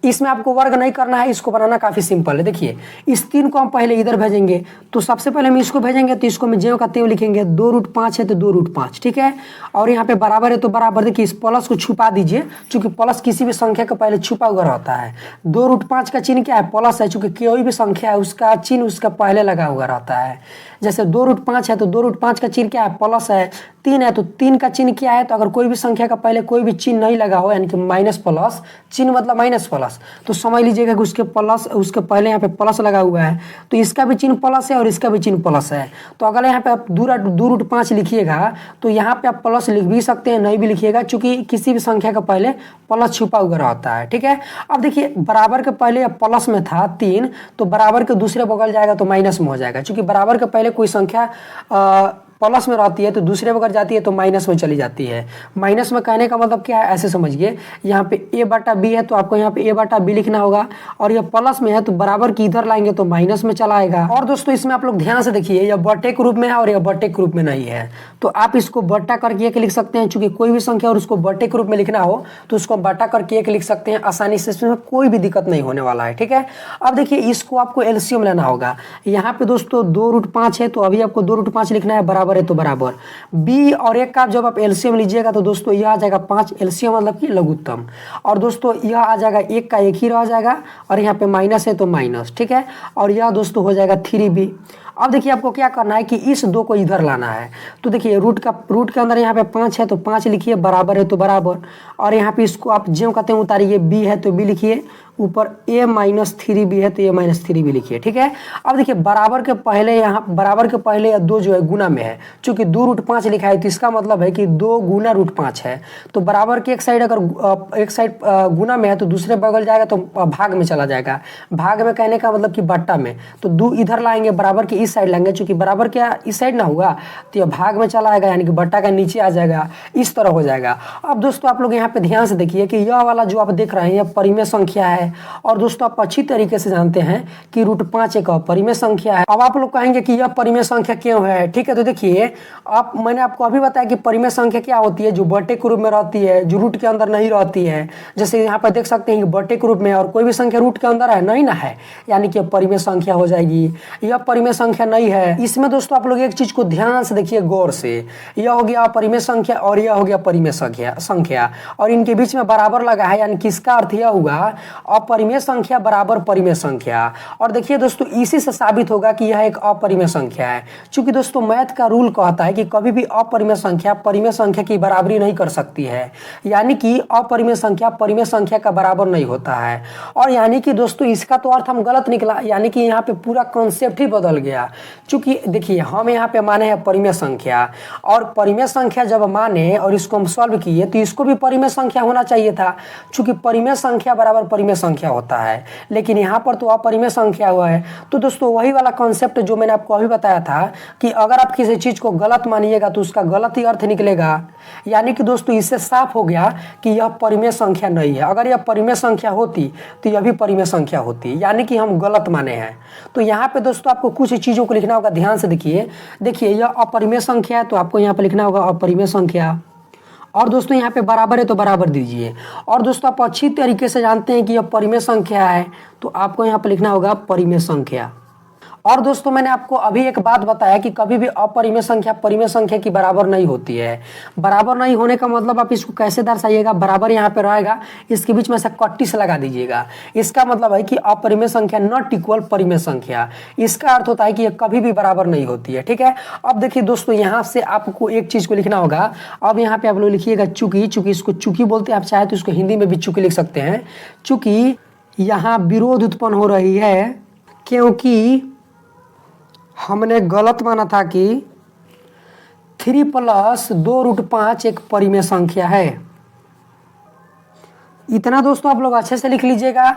इसमें आपको वर्ग नहीं करना है, इसको बनाना काफी सिंपल है। देखिए इस 3 को हम पहले इधर भेजेंगे, तो सबसे पहले हम इसको भेजेंगे तो इसको में ज्यों का त्यों लिखेंगे। 2√5 है तो 2√5। ठीक है, और यहाँ पे बराबर है तो बराबर। देखिए इस प्लस को छुपा दीजिए, चूंकि प्लस किसी भी संख्या का पहले छुपा हुआ रहता है। 2√5 का चिन्ह क्या है, प्लस है, चूंकि कोई भी संख्या है उसका चिन्ह उसका पहले लगा हुआ रहता है। जैसे 2√5 है तो 2√5 का चिन्ह क्या है, प्लस है। 3 है तो 3 का चिन्ह क्या है, तो अगर कोई भी संख्या का पहले कोई भी चिन्ह नहीं लगा हो, यानी कि माइनस प्लस, चिन्ह मतलब माइनस प्लस, तो समझ लीजिएगा कि उसके पहले यहाँ पे प्लस लगा हुआ है, तो इसका भी चिन्ह प्लस है और इसका भी चिन्ह प्लस है। तो अगर यहाँ पे आप 2√5 लिखिएगा तो यहाँ पे आप प्लस लिख भी सकते हैं, नहीं भी लिखिएगा, चूंकि किसी भी संख्या का पहले प्लस छुपा हुआ रहता है। ठीक है, अब देखिए बराबर के पहले प्लस में था 3, तो बराबर के दूसरे बगल जाएगा तो माइनस में हो जाएगा। चूंकि बराबर के पहले कोई संख्या प्लस में रहती है तो दूसरे बगल जाती है तो माइनस में चली जाती है। माइनस में कहने का मतलब क्या है, ऐसे समझिए, यहाँ पे a/b है तो आपको यहाँ पे a/b लिखना होगा, और यह प्लस में है तो बराबर की इधर लाएंगे तो माइनस में चला आएगा। और दोस्तों इसमें आप लोग ध्यान से देखिए, यह बट्टे के रूप में है और यह बट्टे के रूप में नहीं है, तो आप इसको बट्टा करके 1 लिख सकते हैं। चूंकि कोई भी संख्या और उसको बट्टे के रूप में लिखना हो तो उसको बट्टा करके 1 लिख सकते हैं आसानी से, इसमें कोई भी दिक्कत नहीं होने वाला है। ठीक है, अब देखिए इसको आपको एलसीएम लेना होगा। यहाँ पे दोस्तों 2√5 है तो अभी आपको 2√5 लिखना है, बराबर है तो बराबर। b और 1 का जब आप एलसीएम लीजिएगा तो दोस्तों यह आ जाएगा 5, एलसीएम मतलब कि लघुत्तम। और दोस्तों यह आ जाएगा 1 का 1 ही रह जाएगा, और यहाँ पे माइनस है तो माइनस। ठीक है, और यह दोस्तों हो जाएगा 3b। अब देखिए आपको क्या करना है कि इस 2 को इधर लाना है। तो देखिए रूट के अंदर यहाँ पे 5 है तो 5 लिखिए, बराबर है तो बराबर, और यहाँ पे इसको आप ज्यों कहते हैं उतारिए। b है तो b लिखिए, ऊपर a-3b है तो a-3b लिखिए। ठीक है, अब देखिए बराबर के पहले यह 2 जो है गुना में है, चूंकि 2√5 लिखा है तो इसका मतलब है कि 2 गुना √5 है। तो बराबर के एक साइड अगर एक साइड गुना में है तो दूसरे बगल जाएगा तो भाग में चला जाएगा। भाग में कहने का मतलब कि बट्टा में, तो 2 इधर लाएंगे, बराबर के इस साइड लाएंगे, चूंकि बराबर क्या इस साइड ना हुआ तो यह भाग में चला आएगा, यानी कि बट्टा का नीचे आ जाएगा, इस तरह हो जाएगा। अब दोस्तों आप लोग यहाँ पे ध्यान से देखिए कि यह वाला जो आप देख रहे हैं यह परिमेय संख्या है, और दोस्तों आप अच्छी तरीके से जानते हैं कि √5 एक अपरिमेय संख्या है। अब आप लोग कहेंगे कि यह परिमेय संख्या क्यों है। ठीक है, तो देखिए मैंने आपको अभी बताया कि परिमेय संख्या क्या होती है, जो बट्टे के रूप में रहती है, जो रूट के अंदर नहीं रहती है। जैसे यहाँ पर देख सकते हैं कि बट्टे के रूप में और कोई भी संख्या रूट के अंदर है नहीं ना है, यानी कि परिमेय संख्या हो जाएगी। यह परिमेय संख्या नहीं है। इसमें दोस्तों आप लोग एक चीज को ध्यान से देखिए गौर से, यह हो गया अपरिमेय संख्या और यह हो गया परिमेय संख्या, और इनके बीच में बराबर लगा है, यानी कि इसका अर्थ यह हुआ अपरिमेय संख्या बराबर परिमेय संख्या। और देखिए दोस्तों इसी से साबित होगा कि यह एक अपरिमेय संख्या है। चूंकि दोस्तों मैथ का रूल कहता है कि कभी भी अपरिमेय संख्या परिमेय संख्या की बराबरी नहीं कर सकती है, यानी कि अपरिमेय संख्या परिमेय संख्या का बराबर नहीं होता है। और यानी कि दोस्तों इसका तो अर्थ हम गलत निकला, यानी कि यहाँ पे पूरा कॉन्सेप्ट ही बदल गया। चूंकि देखिए हम यहाँ पे माने हैं परिमेय संख्या, और परिमेय संख्या जब माने और इसको हम सॉल्व किए तो इसको भी परिमेय संख्या होना चाहिए था, चूंकि परिमेय संख्या बराबर परिमेय संख्या होता है, लेकिन यहाँ पर तो अपरिमेय संख्या हुआ है। तो दोस्तों वही वाला कॉन्सेप्ट जो मैंने आपको अभी बताया था कि अगर आप किसी चीज को गलत मानिएगा तो उसका गलत ही अर्थ निकलेगा, यानी कि दोस्तों इससे साफ हो गया कि यह परिमेय संख्या नहीं है। अगर यह परिमेय संख्या होती तो यह भी परिमेय संख्या होती, यानी कि हम गलत माने हैं। तो यहाँ पे दोस्तों आपको कुछ चीजों को लिखना होगा, ध्यान से देखिए। यह अपरिमेय संख्या है तो आपको यहाँ पे लिखना होगा अपरिमेय संख्या, और दोस्तों यहाँ पे बराबर है तो बराबर दीजिए। और दोस्तों आप अच्छी तरीके से जानते हैं कि यह परिमेय संख्या है तो आपको यहाँ पे लिखना होगा परिमेय संख्या। और दोस्तों मैंने आपको अभी एक बात बताया कि कभी भी अपरिमेय संख्या परिमेय संख्या की बराबर नहीं होती है। बराबर नहीं होने का मतलब आप इसको कैसे दर्शाइएगा, बराबर यहाँ पे रहेगा, इसके बीच में से कट्टी से लगा दीजिएगा। इसका मतलब है कि अपरिमेय संख्या नॉट इक्वल परिमेय संख्या। इसका अर्थ होता है कि ये कभी भी बराबर नहीं होती है। ठीक है, अब देखिए दोस्तों यहाँ से आपको एक चीज को लिखना होगा। अब यहाँ पे आप लोग लिखिएगा चूंकि, चूंकि इसको चूंकि बोलते हैं, आप चाहे तो इसको हिंदी में भी चूंकि लिख सकते हैं। चूंकि यहाँ विरोध उत्पन्न हो रही है क्योंकि हमने गलत माना था कि 3+2√5 एक परिमेय संख्या है। इतना दोस्तों आप लोग अच्छे से लिख लीजिएगा।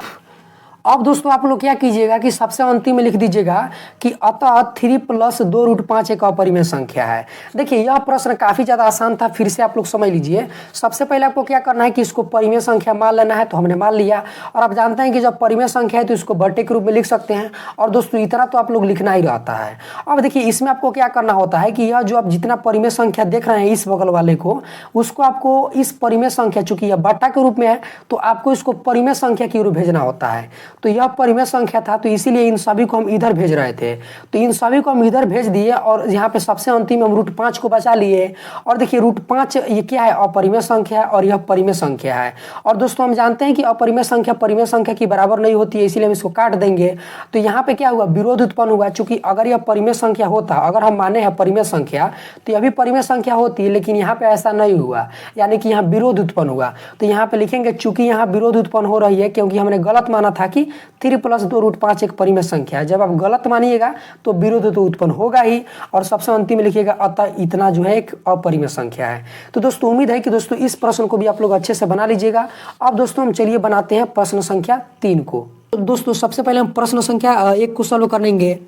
अब दोस्तों आप लोग क्या कीजिएगा कि सबसे अंतिम में लिख दीजिएगा कि अतः 3+2√5 एक अपरिमेय संख्या है। देखिए यह प्रश्न काफी ज्यादा आसान था, फिर से आप लोग समझ लीजिए। सबसे पहले आपको क्या करना है कि इसको परिमेय संख्या मान लेना है, तो हमने मान लिया। और आप जानते हैं कि जब परिमेय संख्या है तो इसको बट्टे के रूप में लिख सकते हैं। और दोस्तों इतना तो आप लोग लिखना ही रहता है। अब देखिए इसमें आपको क्या करना होता है कि यह जो आप जितना परिमेय संख्या देख रहे हैं इस बगल वाले को, उसको आपको इस परिमेय संख्या, चूंकि यह बट्टा के रूप में है तो आपको इसको परिमेय संख्या के रूप भेजना होता है। तो यह परिमेय संख्या था, तो इसीलिए इन सभी को हम इधर भेज रहे थे। तो इन सभी को हम इधर भेज दिए और यहाँ पे सबसे अंतिम हम √5 को बचा लिए। और देखिए √5 ये क्या है, अपरिमेय संख्या है और यह परिमेय संख्या है। और दोस्तों हम जानते हैं कि अपरिमेय संख्या परिमेय संख्या की बराबर नहीं होती है, इसीलिए हम इसको काट देंगे। तो यहाँ पे क्या हुआ, विरोध उत्पन्न हुआ। चूंकि अगर यह परिमेय संख्या होता, अगर हम माने हैं परिमेय संख्या, तो यह भी परिमेय संख्या होती, लेकिन यहाँ पे ऐसा नहीं हुआ, यानी कि यहाँ विरोध उत्पन्न हुआ। तो यहाँ पे लिखेंगे चूंकि यहाँ विरोध उत्पन्न हो रही है क्योंकि हमने गलत माना था कि 3+2√5 एक परिमेय संख्या है। जब आप गलत मानिएगा तो विरोध तो उत्पन्न होगा ही। और सबसे अंतिम में लिखिएगा अतः इतना जो है एक अपरिमेय संख्या है। तो दोस्तों उम्मीद है कि दोस्तों इस प्रश्न को भी आप लोग अच्छे से बना लीजिएगा। अब दोस्तों हम चलिए बनाते हैं प्रश्न संख्या 3 को। तो दोस्तों सबसे पहले हम प्रश्न संख्या 1 को सॉल्व करेंगे।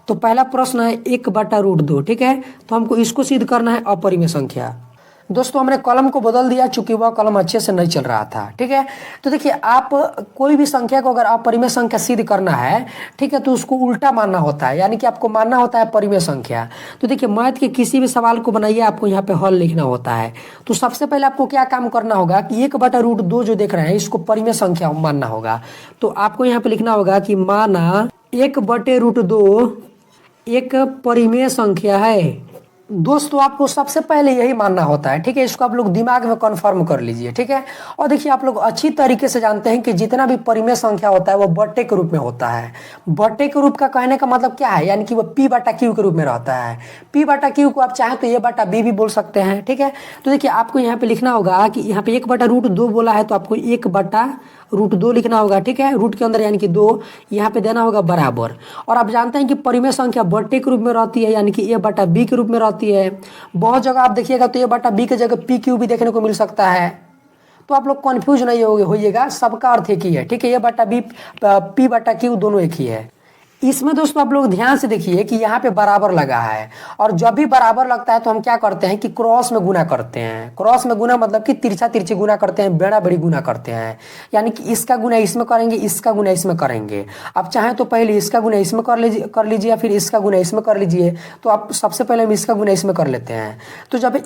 तो पहला प्रश्न है 1/√2। ठीक है, तो हमको इसको सिद्ध करना है अपरिमेय संख्या। दोस्तों हमने कलम को बदल दिया चूंकि वह कलम अच्छे से नहीं चल रहा था। ठीक है, तो देखिए आप कोई भी संख्या को अगर अपरिमेय संख्या सिद्ध करना है, ठीक है, तो उसको उल्टा मानना होता है, यानी कि आपको मानना होता है परिमेय संख्या। तो देखिए मैथ के किसी भी सवाल को बनाइए, आपको यहाँ पे हल लिखना होता है। तो सबसे पहले आपको क्या काम करना होगा कि 1/√2 जो देख रहे हैं इसको परिमेय संख्या मानना होगा। तो आपको यहाँ पे लिखना होगा कि माना 1/√2 एक परिमेय संख्या है। दोस्तों आपको सबसे पहले यही मानना होता है। ठीक है, इसको आप लोग दिमाग में कन्फर्म कर लीजिए। ठीक है, और देखिए आप लोग अच्छी तरीके से जानते हैं कि जितना भी परिमेय संख्या होता है वो बट्टे के रूप में होता है। बट्टे के रूप का कहने का मतलब क्या है, यानी कि वो P/Q के रूप में रहता है। P/Q को आप चाहें तो A/B भी बोल सकते हैं। ठीक है, तो देखिए आपको यहाँ पे लिखना होगा कि यहाँ पे 1/√2 बोला है तो आपको 1/√2 लिखना होगा। ठीक है, रूट के अंदर यानी कि 2 यहाँ पे देना होगा बराबर। और आप जानते हैं कि परिमेय संख्या बट्टे के रूप में रहती है, यानी कि A/B के रूप में रहती है। बहुत जगह आप देखिएगा तो A/B की जगह PQ भी देखने को मिल सकता है। तो आप लोग कंफ्यूज नहीं होइएगा, सबका अर्थ एक ही है। ठीक है, A/B P/Q दोनों एक ही है। इसमें दोस्तों आप लोग ध्यान से देखिए कि यहाँ पे बराबर लगा है, और जब भी बराबर लगता है तो हम क्या करते हैं कि क्रॉस में गुना करते हैं। क्रॉस में गुना मतलब कि तिरछा तिरछी गुना करते हैं, बेड़ा बड़ी गुना करते हैं, यानी कि इसका गुना इसमें करेंगे, इसका गुना इसमें करेंगे। आप चाहें तो पहले इसका गुना इसमें कर लीजिए या फिर इसका गुना इसमें कर लीजिए। तो आप सबसे पहले हम इसका गुना इसमें कर लेते हैं। तो जब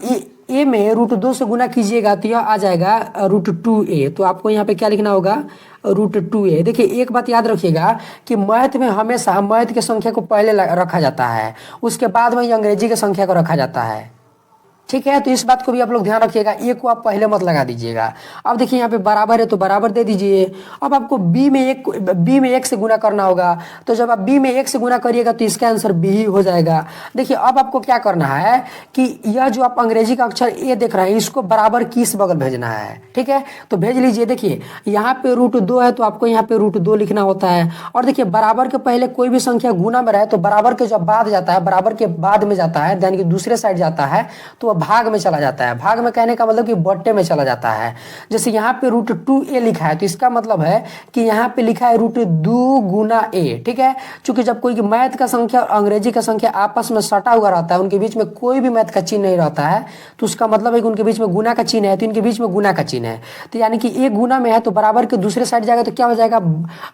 ए में √2 से गुना कीजिएगा तो यह आ जाएगा √2a। तो आपको यहाँ पे क्या लिखना होगा, √2a। देखिए एक बात याद रखिएगा कि मैथ में हमेशा मैथ के संख्या को पहले रखा जाता है, उसके बाद में अंग्रेजी के संख्या को रखा जाता है। ठीक है, तो इस बात को भी आप लोग ध्यान रखिएगा, ए को आप पहले मत लगा दीजिएगा। अब देखिए यहाँ पे बराबर है तो बराबर दे दीजिए। अब आपको बी में 1 से गुना करना होगा। तो जब आप बी में 1 से गुना करिएगा तो इसका आंसर बी ही हो जाएगा। देखिए अब आपको क्या करना है कि यह जो आप अंग्रेजी का अक्षर ए देख रहे हैं इसको बराबर की इस बगल भेजना है। ठीक है, तो भेज लीजिए। देखिए यहाँ पे √2 है तो आपको यहाँ पे √2 लिखना होता है। और देखिए बराबर के पहले कोई भी संख्या गुना में रहे तो बराबर के जब बाद जाता है, बराबर के बाद में जाता है, यानी कि दूसरे साइड जाता है तो भाग में चला जाता है। भाग में कहने का मतलब कि बट्टे में चला जाता है। जैसे यहाँ पे √2a लिखा है तो इसका मतलब है कि यहाँ पे लिखा है √2 गुना a। ठीक है, क्योंकि जब कोई मैथ का संख्या और अंग्रेजी का संख्या आपस में सटा हुआ रहता है, उनके बीच में कोई भी मैथ का चिन्ह नहीं रहता है, तो उसका मतलब है कि उनके बीच में गुना का चिन्ह है, तो इनके बीच में गुना का चिन्ह है। तो यानी कि a गुना में है तो बराबर के दूसरे साइड जाएगा तो क्या हो जाएगा,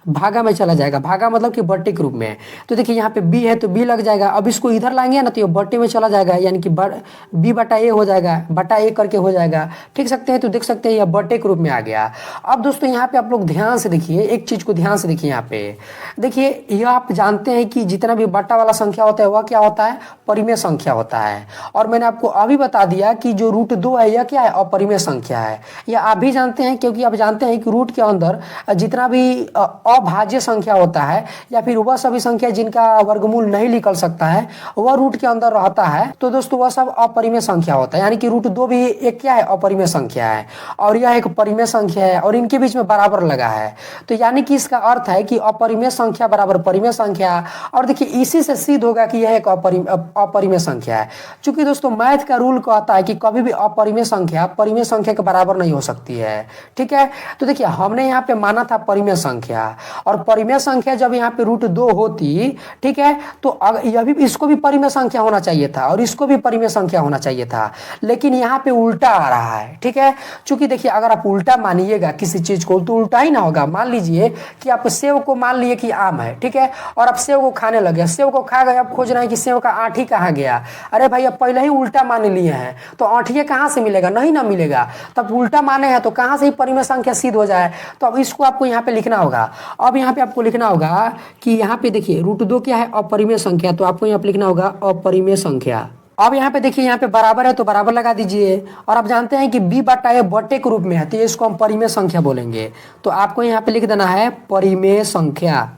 भागा में चला जाएगा। भागा मतलब कि बट्टे के रूप में। तो देखिए यहाँ पे b है तो b लग जाएगा। अब इसको इधर लाएंगे ना तो ये बट्टे में चला जाएगा, यानी कि b/ बटा ए हो जाएगा, बटा ए करके हो जाएगा, ठीक सकते हैं। तो देख सकते हैं यह बटे के रूप में आ गया। अब दोस्तों यहाँ पे आप लोग ध्यान से देखिए, एक चीज को ध्यान से देखिए। यहाँ पे देखिए, यह आप जानते हैं कि जितना भी बटा वाला संख्या होता है वह क्या होता है, परिमेय संख्या होता है। और मैंने आपको अभी बता दिया कि जो √2 है यह क्या है, अपरिमेय संख्या है। यह आप भी जानते हैं, क्योंकि आप जानते हैं कि रूट के अंदर जितना भी अभाज्य संख्या होता है या फिर वह सभी संख्या जिनका वर्गमूल नहीं निकल सकता है वह रूट के अंदर रहता है, तो दोस्तों वह सब अपरिमेय संख्या होता है। यानी कि √2 भी एक क्या है, अपरिमेय संख्या है, और यह एक परिमेय संख्या है, और इनके बीच में बराबर लगा है। तो यानी कि इसका अर्थ है कि अपरिमेय संख्या बराबर परिमेय संख्या। और देखिए इसी से सिद्ध होगा कि यह एक अपरिमेय संख्या है। चूंकि दोस्तों मैथ का रूल कहता है कि कभी भी अपरिमेय संख्या परिमेय संख्या के बराबर नहीं हो सकती है, ठीक है। तो देखिए हमने यहाँ पे माना था परिमेय संख्या, और परिमेय संख्या जब यहाँ पे √2 होती, ठीक है, तो यह भी, इसको भी परिमेय संख्या होना चाहिए था और इसको भी परिमेय संख्या होना चाहिए था, लेकिन यहाँ पे उल्टा आ रहा है, ठीक है। चूंकि देखिए अगर आप उल्टा मानिएगा किसी चीज को तो उल्टा ही ना होगा। मान लीजिए कि आप सेव को मान लिए कि आम है, ठीक है, और आप सेव को खाने लगे, सेव को खा गए, अब खोज रहे हैं कि सेव का आठी कहाँ गया। अरे भाई अब पहले ही उल्टा मान लिए हैं तो आठिए कहाँ से मिलेगा, नहीं ना मिलेगा। तब उल्टा माने हैं तो कहाँ से ही परिमेय संख्या सिद्ध हो जाए। तो अब इसको आपको यहाँ पे लिखना होगा। अब यहाँ पे आपको लिखना होगा कि यहाँ पे देखिए √2 क्या है, अपरिमेय संख्या, तो आपको यहाँ पे लिखना होगा अपरिमेय संख्या। अब यहाँ पे देखिए यहाँ पे बराबर है तो बराबर लगा दीजिए, और आप जानते हैं कि b बटा ए बटे के रूप में है तो इसको हम परिमेय संख्या बोलेंगे, तो आपको यहाँ पे लिख देना है परिमेय संख्या।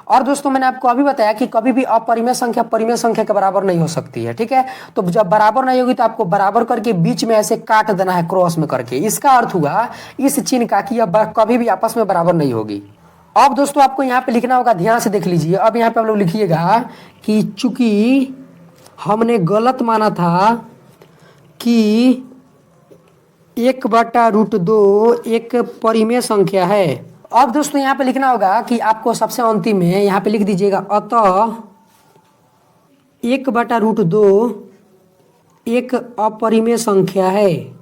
और दोस्तों मैंने आपको अभी बताया कि कभी भी अपरिमेय संख्या परिमेय संख्या के बराबर नहीं हो सकती है, ठीक है। तो जब बराबर नहीं होगी तो आपको बराबर करके बीच में ऐसे काट देना है क्रॉस में करके। इसका अर्थ हुआ इस चिन्ह का कि यह कभी भी आपस में बराबर नहीं होगी। अब दोस्तों आपको यहाँ पे लिखना होगा, ध्यान से देख लीजिए। अब यहाँ पे आप लोग लिखिएगा कि चूंकि हमने गलत माना था कि 1/√2 एक परिमेय संख्या है। अब दोस्तों यहाँ पे लिखना होगा कि आपको सबसे अंतिम में यहाँ पे लिख दीजिएगा, अतः 1/√2 एक अपरिमेय संख्या है।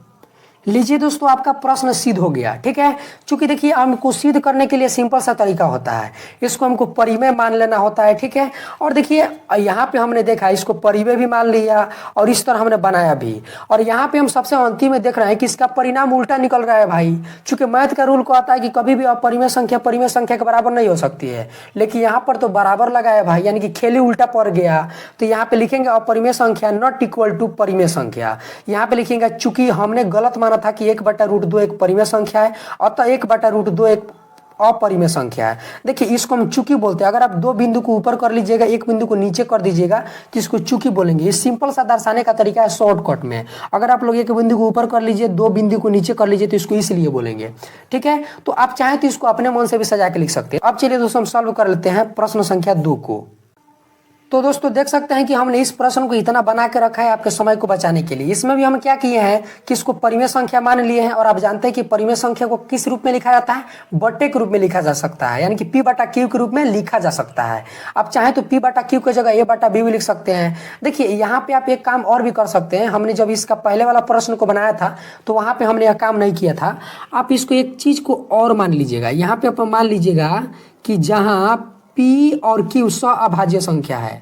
लीजिए दोस्तों आपका प्रश्न सिद्ध हो गया, ठीक है। चूंकि देखिए हमको सिद्ध करने के लिए सिंपल सा तरीका होता है, इसको हमको परिमेय मान लेना होता है, ठीक है। और देखिए यहाँ पे हमने देखा इसको परिमेय भी मान लिया और इस तरह हमने बनाया भी, और यहाँ पे हम सबसे अंतिम में देख रहे हैं कि इसका परिणाम उल्टा निकल रहा है भाई। चूंकि मैथ का रूल कहता है कि कभी भी अपरिमेय संख्या परिमेय संख्या के बराबर नहीं हो सकती है, लेकिन यहाँ पर तो बराबर लगा है भाई, यानी कि खेली उल्टा पड़ गया। तो यहाँ पे लिखेंगे अपरिमेय संख्या नॉट इक्वल टू परिमेय संख्या। यहाँ पे लिखेंगे चूंकि हमने गलत माना था कि 1/√2 एक परिमेय संख्या है, अतः 1/√2 एक अपरिमेय संख्या है। देखिए इसको हम चूंकि बोलते हैं। अगर आप दो बिंदु को ऊपर कर लीजिएगा, एक बिंदु को नीचे कर दीजिएगा तो इसको चूंकि बोलेंगे। ये सिंपल सा दर्शाने का तरीका है शॉर्टकट में। अगर आप लोग एक बिंदु को ऊपर कर लीजिए, दो बिंदु को नीचे कर लीजिए तो इसको इसलिए बोलेंगे, ठीक है। तो आप चाहें तो इसको अपने मन से भी सजा के लिख सकते हैं। अब चलिए दोस्तों हम सॉल्व कर लेते हैं प्रश्न संख्या 2 को। तो दोस्तों देख सकते हैं कि हमने इस प्रश्न को इतना बना के रखा है आपके समय को बचाने के लिए। इसमें भी हम क्या किए हैं कि इसको परिमेय संख्या मान लिए हैं, और आप जानते हैं कि परिमेय संख्या को किस रूप में लिखा जाता है, बटे के रूप में लिखा जा सकता है, यानी कि p/q के रूप में लिखा जा सकता है। आप चाहें तो p/q की जगह a/b भी लिख सकते हैं। देखिए यहाँ पे आप एक काम और भी कर सकते हैं। हमने जब इसका पहले वाला प्रश्न को बनाया था तो वहां पे हमने यह काम नहीं किया था। आप इसको एक चीज को और मान लीजिएगा। यहाँ पे आप मान लीजिएगा कि जहां p और q अभाज्य संख्या है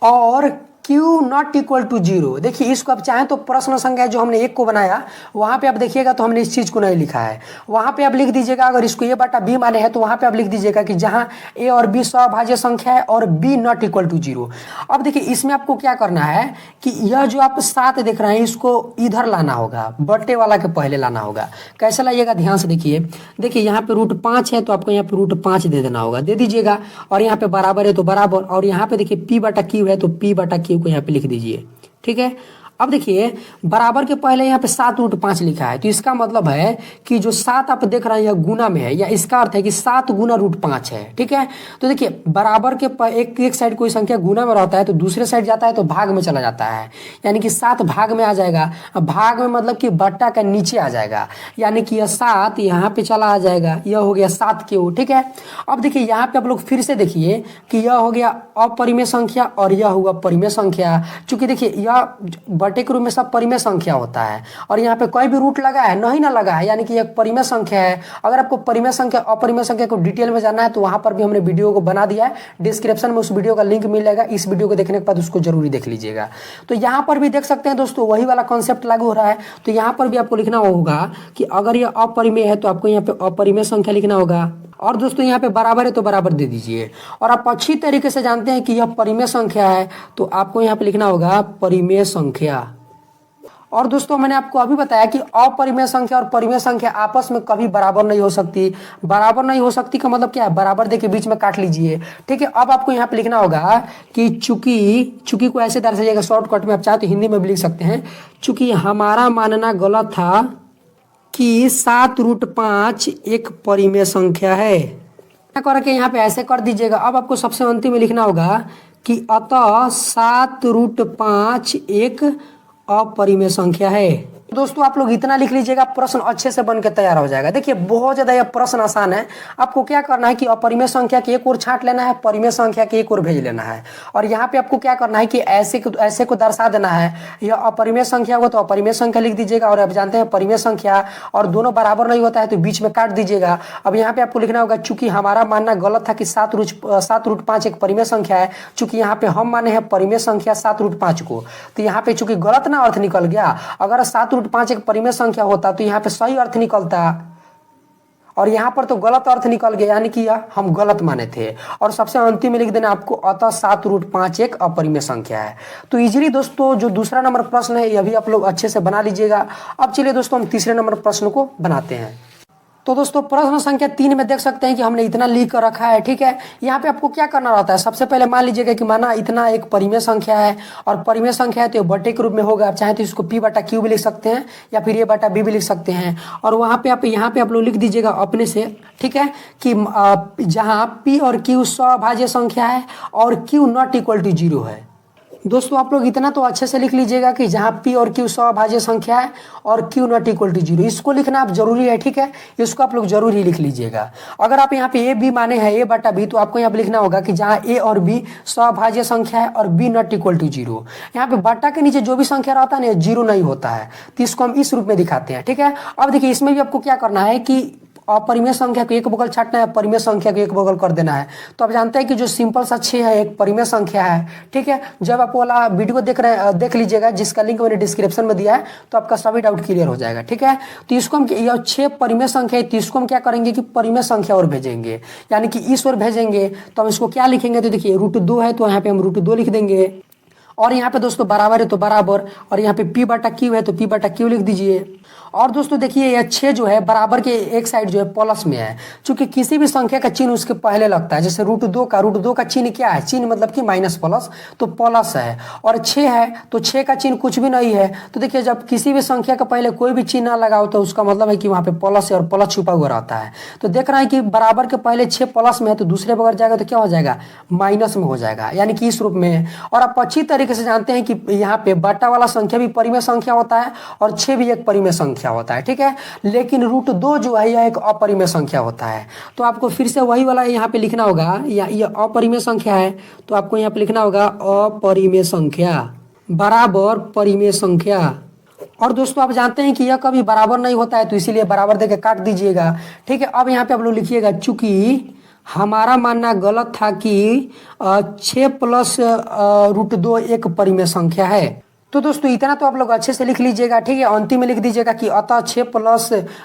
और Q नॉट इक्वल टू 0। देखिए इसको आप चाहें तो प्रश्न संख्या जो हमने 1 को बनाया वहां पे आप देखिएगा तो हमने इस चीज को नहीं लिखा है। वहां पे आप लिख दीजिएगा, अगर इसको a/b माने हैं तो वहां पे आप लिख दीजिएगा कि जहां a और b अभाज्य संख्या है और b नॉट इक्वल टू 0। अब देखिए इसमें आपको क्या करना है कि यह जो आप 7 देख रहे हैं इसको इधर लाना होगा, बटे वाला के पहले लाना होगा। कैसे लाइएगा ध्यान से देखिए। देखिए यहाँ पे √5 है तो आपको यहाँ पे √5 दे देना होगा, दे दीजिएगा। और यहाँ पे बराबर है तो बराबर, और यहाँ पे देखिए p/q है तो p/q को यहाँ पे लिख दीजिए, ठीक है। अब देखिए बराबर के पहले यहाँ पे 7√5 लिखा है तो इसका मतलब है कि जो 7 आप देख रहे हैं यह गुना में है, या इसका अर्थ है कि 7 गुना √5 है, ठीक है। तो देखिए बराबर के एक साइड कोई संख्या गुना में रहता है तो दूसरे साइड जाता है तो भाग में चला जाता है, यानी कि 7 भाग में आ जाएगा। भाग में मतलब कि बट्टा का नीचे आ जाएगा, यानी कि यह 7 यहाँ पे चला आ जाएगा। यह हो गया 7q, ठीक है। अब देखिए यहाँ पे आप लोग फिर से देखिए कि यह हो गया अपरिमेय संख्या और यह हुआ परिमेय संख्या। चूंकि देखिए यह बटे के रूप में सब परिमेय संख्या होता है। और यहाँ पे कोई भी रूट लगा है नहीं ना लगा है, यानी कि एक परिमेय संख्या है। अगर आपको परिमेय संख्या अपरिमेय संख्या को डिटेल में जानना है तो वहां पर भी हमने वीडियो को बना दिया है, डिस्क्रिप्शन में उस वीडियो का लिंक मिलेगा। इस वीडियो को देखने के बाद उसको जरूरी देख लीजिएगा। तो यहाँ पर भी देख सकते हैं दोस्तों वही वाला कॉन्सेप्ट लागू हो रहा है। तो यहाँ पर भी आपको लिखना होगा कि अगर ये अपरिमेय है तो आपको यहाँ पे अपरिमेय संख्या लिखना होगा। और दोस्तों यहाँ पे बराबर है तो बराबर दे दीजिए। और आप अच्छी तरीके से जानते हैं कि यह परिमेय संख्या है तो आपको यहाँ पे लिखना होगा परिमेय संख्या। और दोस्तों मैंने आपको अभी बताया कि अपरिमेय संख्या और परिमेय संख्या आपस में कभी बराबर नहीं हो सकती। बराबर नहीं हो सकती का मतलब क्या है, बराबर देखिए बीच में काट लीजिए। ठीक है, अब आपको यहाँ पे लिखना होगा कि चूंकि को ऐसे दर्शाइएगा शॉर्टकट में, आप चाहे तो हिंदी में भी लिख सकते हैं। चूंकि हमारा मानना गलत था कि 7√5 एक परिमेय संख्या है, करके यहाँ पे ऐसे कर दीजिएगा। अब आपको सबसे अंतिम में लिखना होगा कि अतः 7√5 एक अपरिमेय संख्या है। दोस्तों आप लोग इतना लिख लीजिएगा, प्रश्न अच्छे से बन के तैयार हो जाएगा। देखिए बहुत ज्यादा यह प्रश्न आसान है। आपको क्या करना है कि अपरिमेय संख्या के एक ओर छांट लेना है, परिमेय संख्या के एक ओर भेज लेना है। और यहाँ पे आपको क्या करना है कि ऐसे को दर्शा देना है। यह अपरिमेय संख्या हो तो अपरिमेय संख्या लिख दीजिएगा, और आप जानते हैं परिमेय संख्या और दोनों बराबर नहीं होता है तो बीच में काट दीजिएगा। अब यहाँ पे आपको लिखना होगा चूंकि हमारा मानना गलत था कि 7√5 एक परिमेय संख्या है। चूंकि यहाँ पे हम माने हैं परिमेय संख्या 7√5 को, तो यहाँ पे चूंकि गलत ना अर्थ निकल गया। अगर 7√5 एक परिमेय संख्या होता तो यहाँ पे सही अर्थ निकलता, और यहाँ पर तो गलत अर्थ निकल गया, यानी कि हम गलत माने थे। और सबसे अंतिम में लिख देना आपको अतः 7√5 एक अपरिमेय संख्या है। तो इजीली दोस्तों जो दूसरा नंबर प्रश्न है यह भी आप लोग अच्छे से बना लीजिएगा। अब चलिए दोस्तों हम तीसरे नंबर प्रश्न को बनाते हैं। तो दोस्तों प्रश्न संख्या 3 में देख सकते हैं कि हमने इतना लिख कर रखा है। ठीक है, यहाँ पे आपको क्या करना रहता है, सबसे पहले मान लीजिएगा कि माना इतना एक परिमेय संख्या है, और परिमेय संख्या है तो बटे के रूप में होगा। आप चाहे तो इसको p/q भी लिख सकते हैं या फिर a/b भी लिख सकते हैं। और वहाँ पे यहाँ पे आप लोग लिख दीजिएगा अपने से, ठीक है, कि जहाँ p और q सभाज्य संख्या है और q नॉट इक्वल टू 0 है। दोस्तों आप लोग इतना तो अच्छे से लिख लीजिएगा कि जहाँ p और q सभाज्य संख्या है और q नॉट इक्वल टू 0, इसको लिखना आप जरूरी है। ठीक है, इसको आप लोग जरूरी लिख लीजिएगा। अगर आप यहाँ पे a b माने हैं a/b तो आपको यहाँ पे लिखना होगा कि जहाँ a और b सभाज्य संख्या है और b नॉट इक्वल टू 0। यहाँ पे बटा के नीचे जो भी संख्या रहता है ना 0 नहीं होता है, तो इसको हम इस रूप में दिखाते हैं। ठीक है, अब देखिए इसमें भी आपको क्या करना है कि अपरिमेय संख्या को एक बगल छाटना है, परिमेय संख्या को एक बगल कर देना है। तो आप जानते हैं कि जो सिंपल सा 6 है एक परिमेय संख्या है। ठीक है, जब आप वाला वीडियो देख लीजिएगा जिसका लिंक मैंने डिस्क्रिप्शन में दिया है, तो आपका सभी डाउट क्लियर हो जाएगा। ठीक है, तो इसको हम 6 परिमेय संख्या है तो इसको हम क्या करेंगे कि परिमेय संख्या और भेजेंगे, यानी कि इस ओर भेजेंगे। तो हम इसको क्या लिखेंगे, तो देखिए √2 है तो यहाँ पे हम √2 लिख देंगे। और यहाँ पे दोस्तों बराबर है तो बराबर, और यहाँ पे p/q है तो p/q लिख दीजिए। और दोस्तों देखिए यह 6 जो है बराबर के एक साइड जो है प्लस में है, क्योंकि किसी भी संख्या का चिन्ह उसके पहले लगता है। जैसे √2 का चिन्ह क्या है, चिन्ह मतलब कि माइनस प्लस, तो प्लस है। और 6 है तो 6 का चिन्ह कुछ भी नहीं है। तो देखिए जब किसी भी संख्या का पहले कोई भी चिन्ह ना लगाओ तो उसका मतलब है कि वहाँ पे प्लस है और प्लस छुपा हुआ रहता है। तो देख रहे हैं कि बराबर के पहले 6 प्लस में है तो दूसरे बगल जाएगा तो क्या हो जाएगा, माइनस में हो जाएगा, यानी कि इस रूप में। और आप अच्छी तरीके से जानते हैं कि यहाँ पे बटा वाला संख्या भी परिमेय संख्या होता है और 6 भी एक परिमेय संख्या होता है। ठीक है, लेकिन √2 जो है यह एक अपरिमेय संख्या होता है। तो आपको फिर से वही वाला यहाँ पे लिखना होगा, या यह अपरिमेय संख्या है तो आपको यहाँ पे लिखना होगा अपरिमेय संख्या बराबर परिमेय संख्या। और दोस्तों आप जानते हैं कि यह कभी बराबर नहीं होता है तो इसीलिए बराबर देके काट दीजिएगा। ठीक है, अब यहाँ पे आप लोग लिखिएगा चूंकि हमारा मानना गलत था कि 6 + √2 एक परिमेय संख्या है। तो दोस्तों इतना तो आप लोग अच्छे से लिख लीजिएगा। ठीक है, अंतिम में लिख दीजिएगा कि अतः 6 +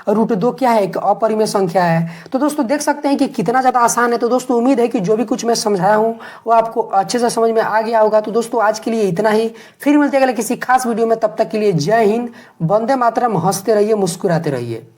√2 क्या है, एक अपरिमेय संख्या है। तो दोस्तों देख सकते हैं कि कितना ज़्यादा आसान है। तो दोस्तों उम्मीद है कि जो भी कुछ मैं समझाया हूँ वो आपको अच्छे से समझ में आ गया होगा। तो दोस्तों आज के लिए इतना ही, फिर मिलते हैं अगले किसी खास वीडियो में। तब तक के लिए जय हिंद, वंदे मातरम, हंसते रहिए, मुस्कुराते रहिए।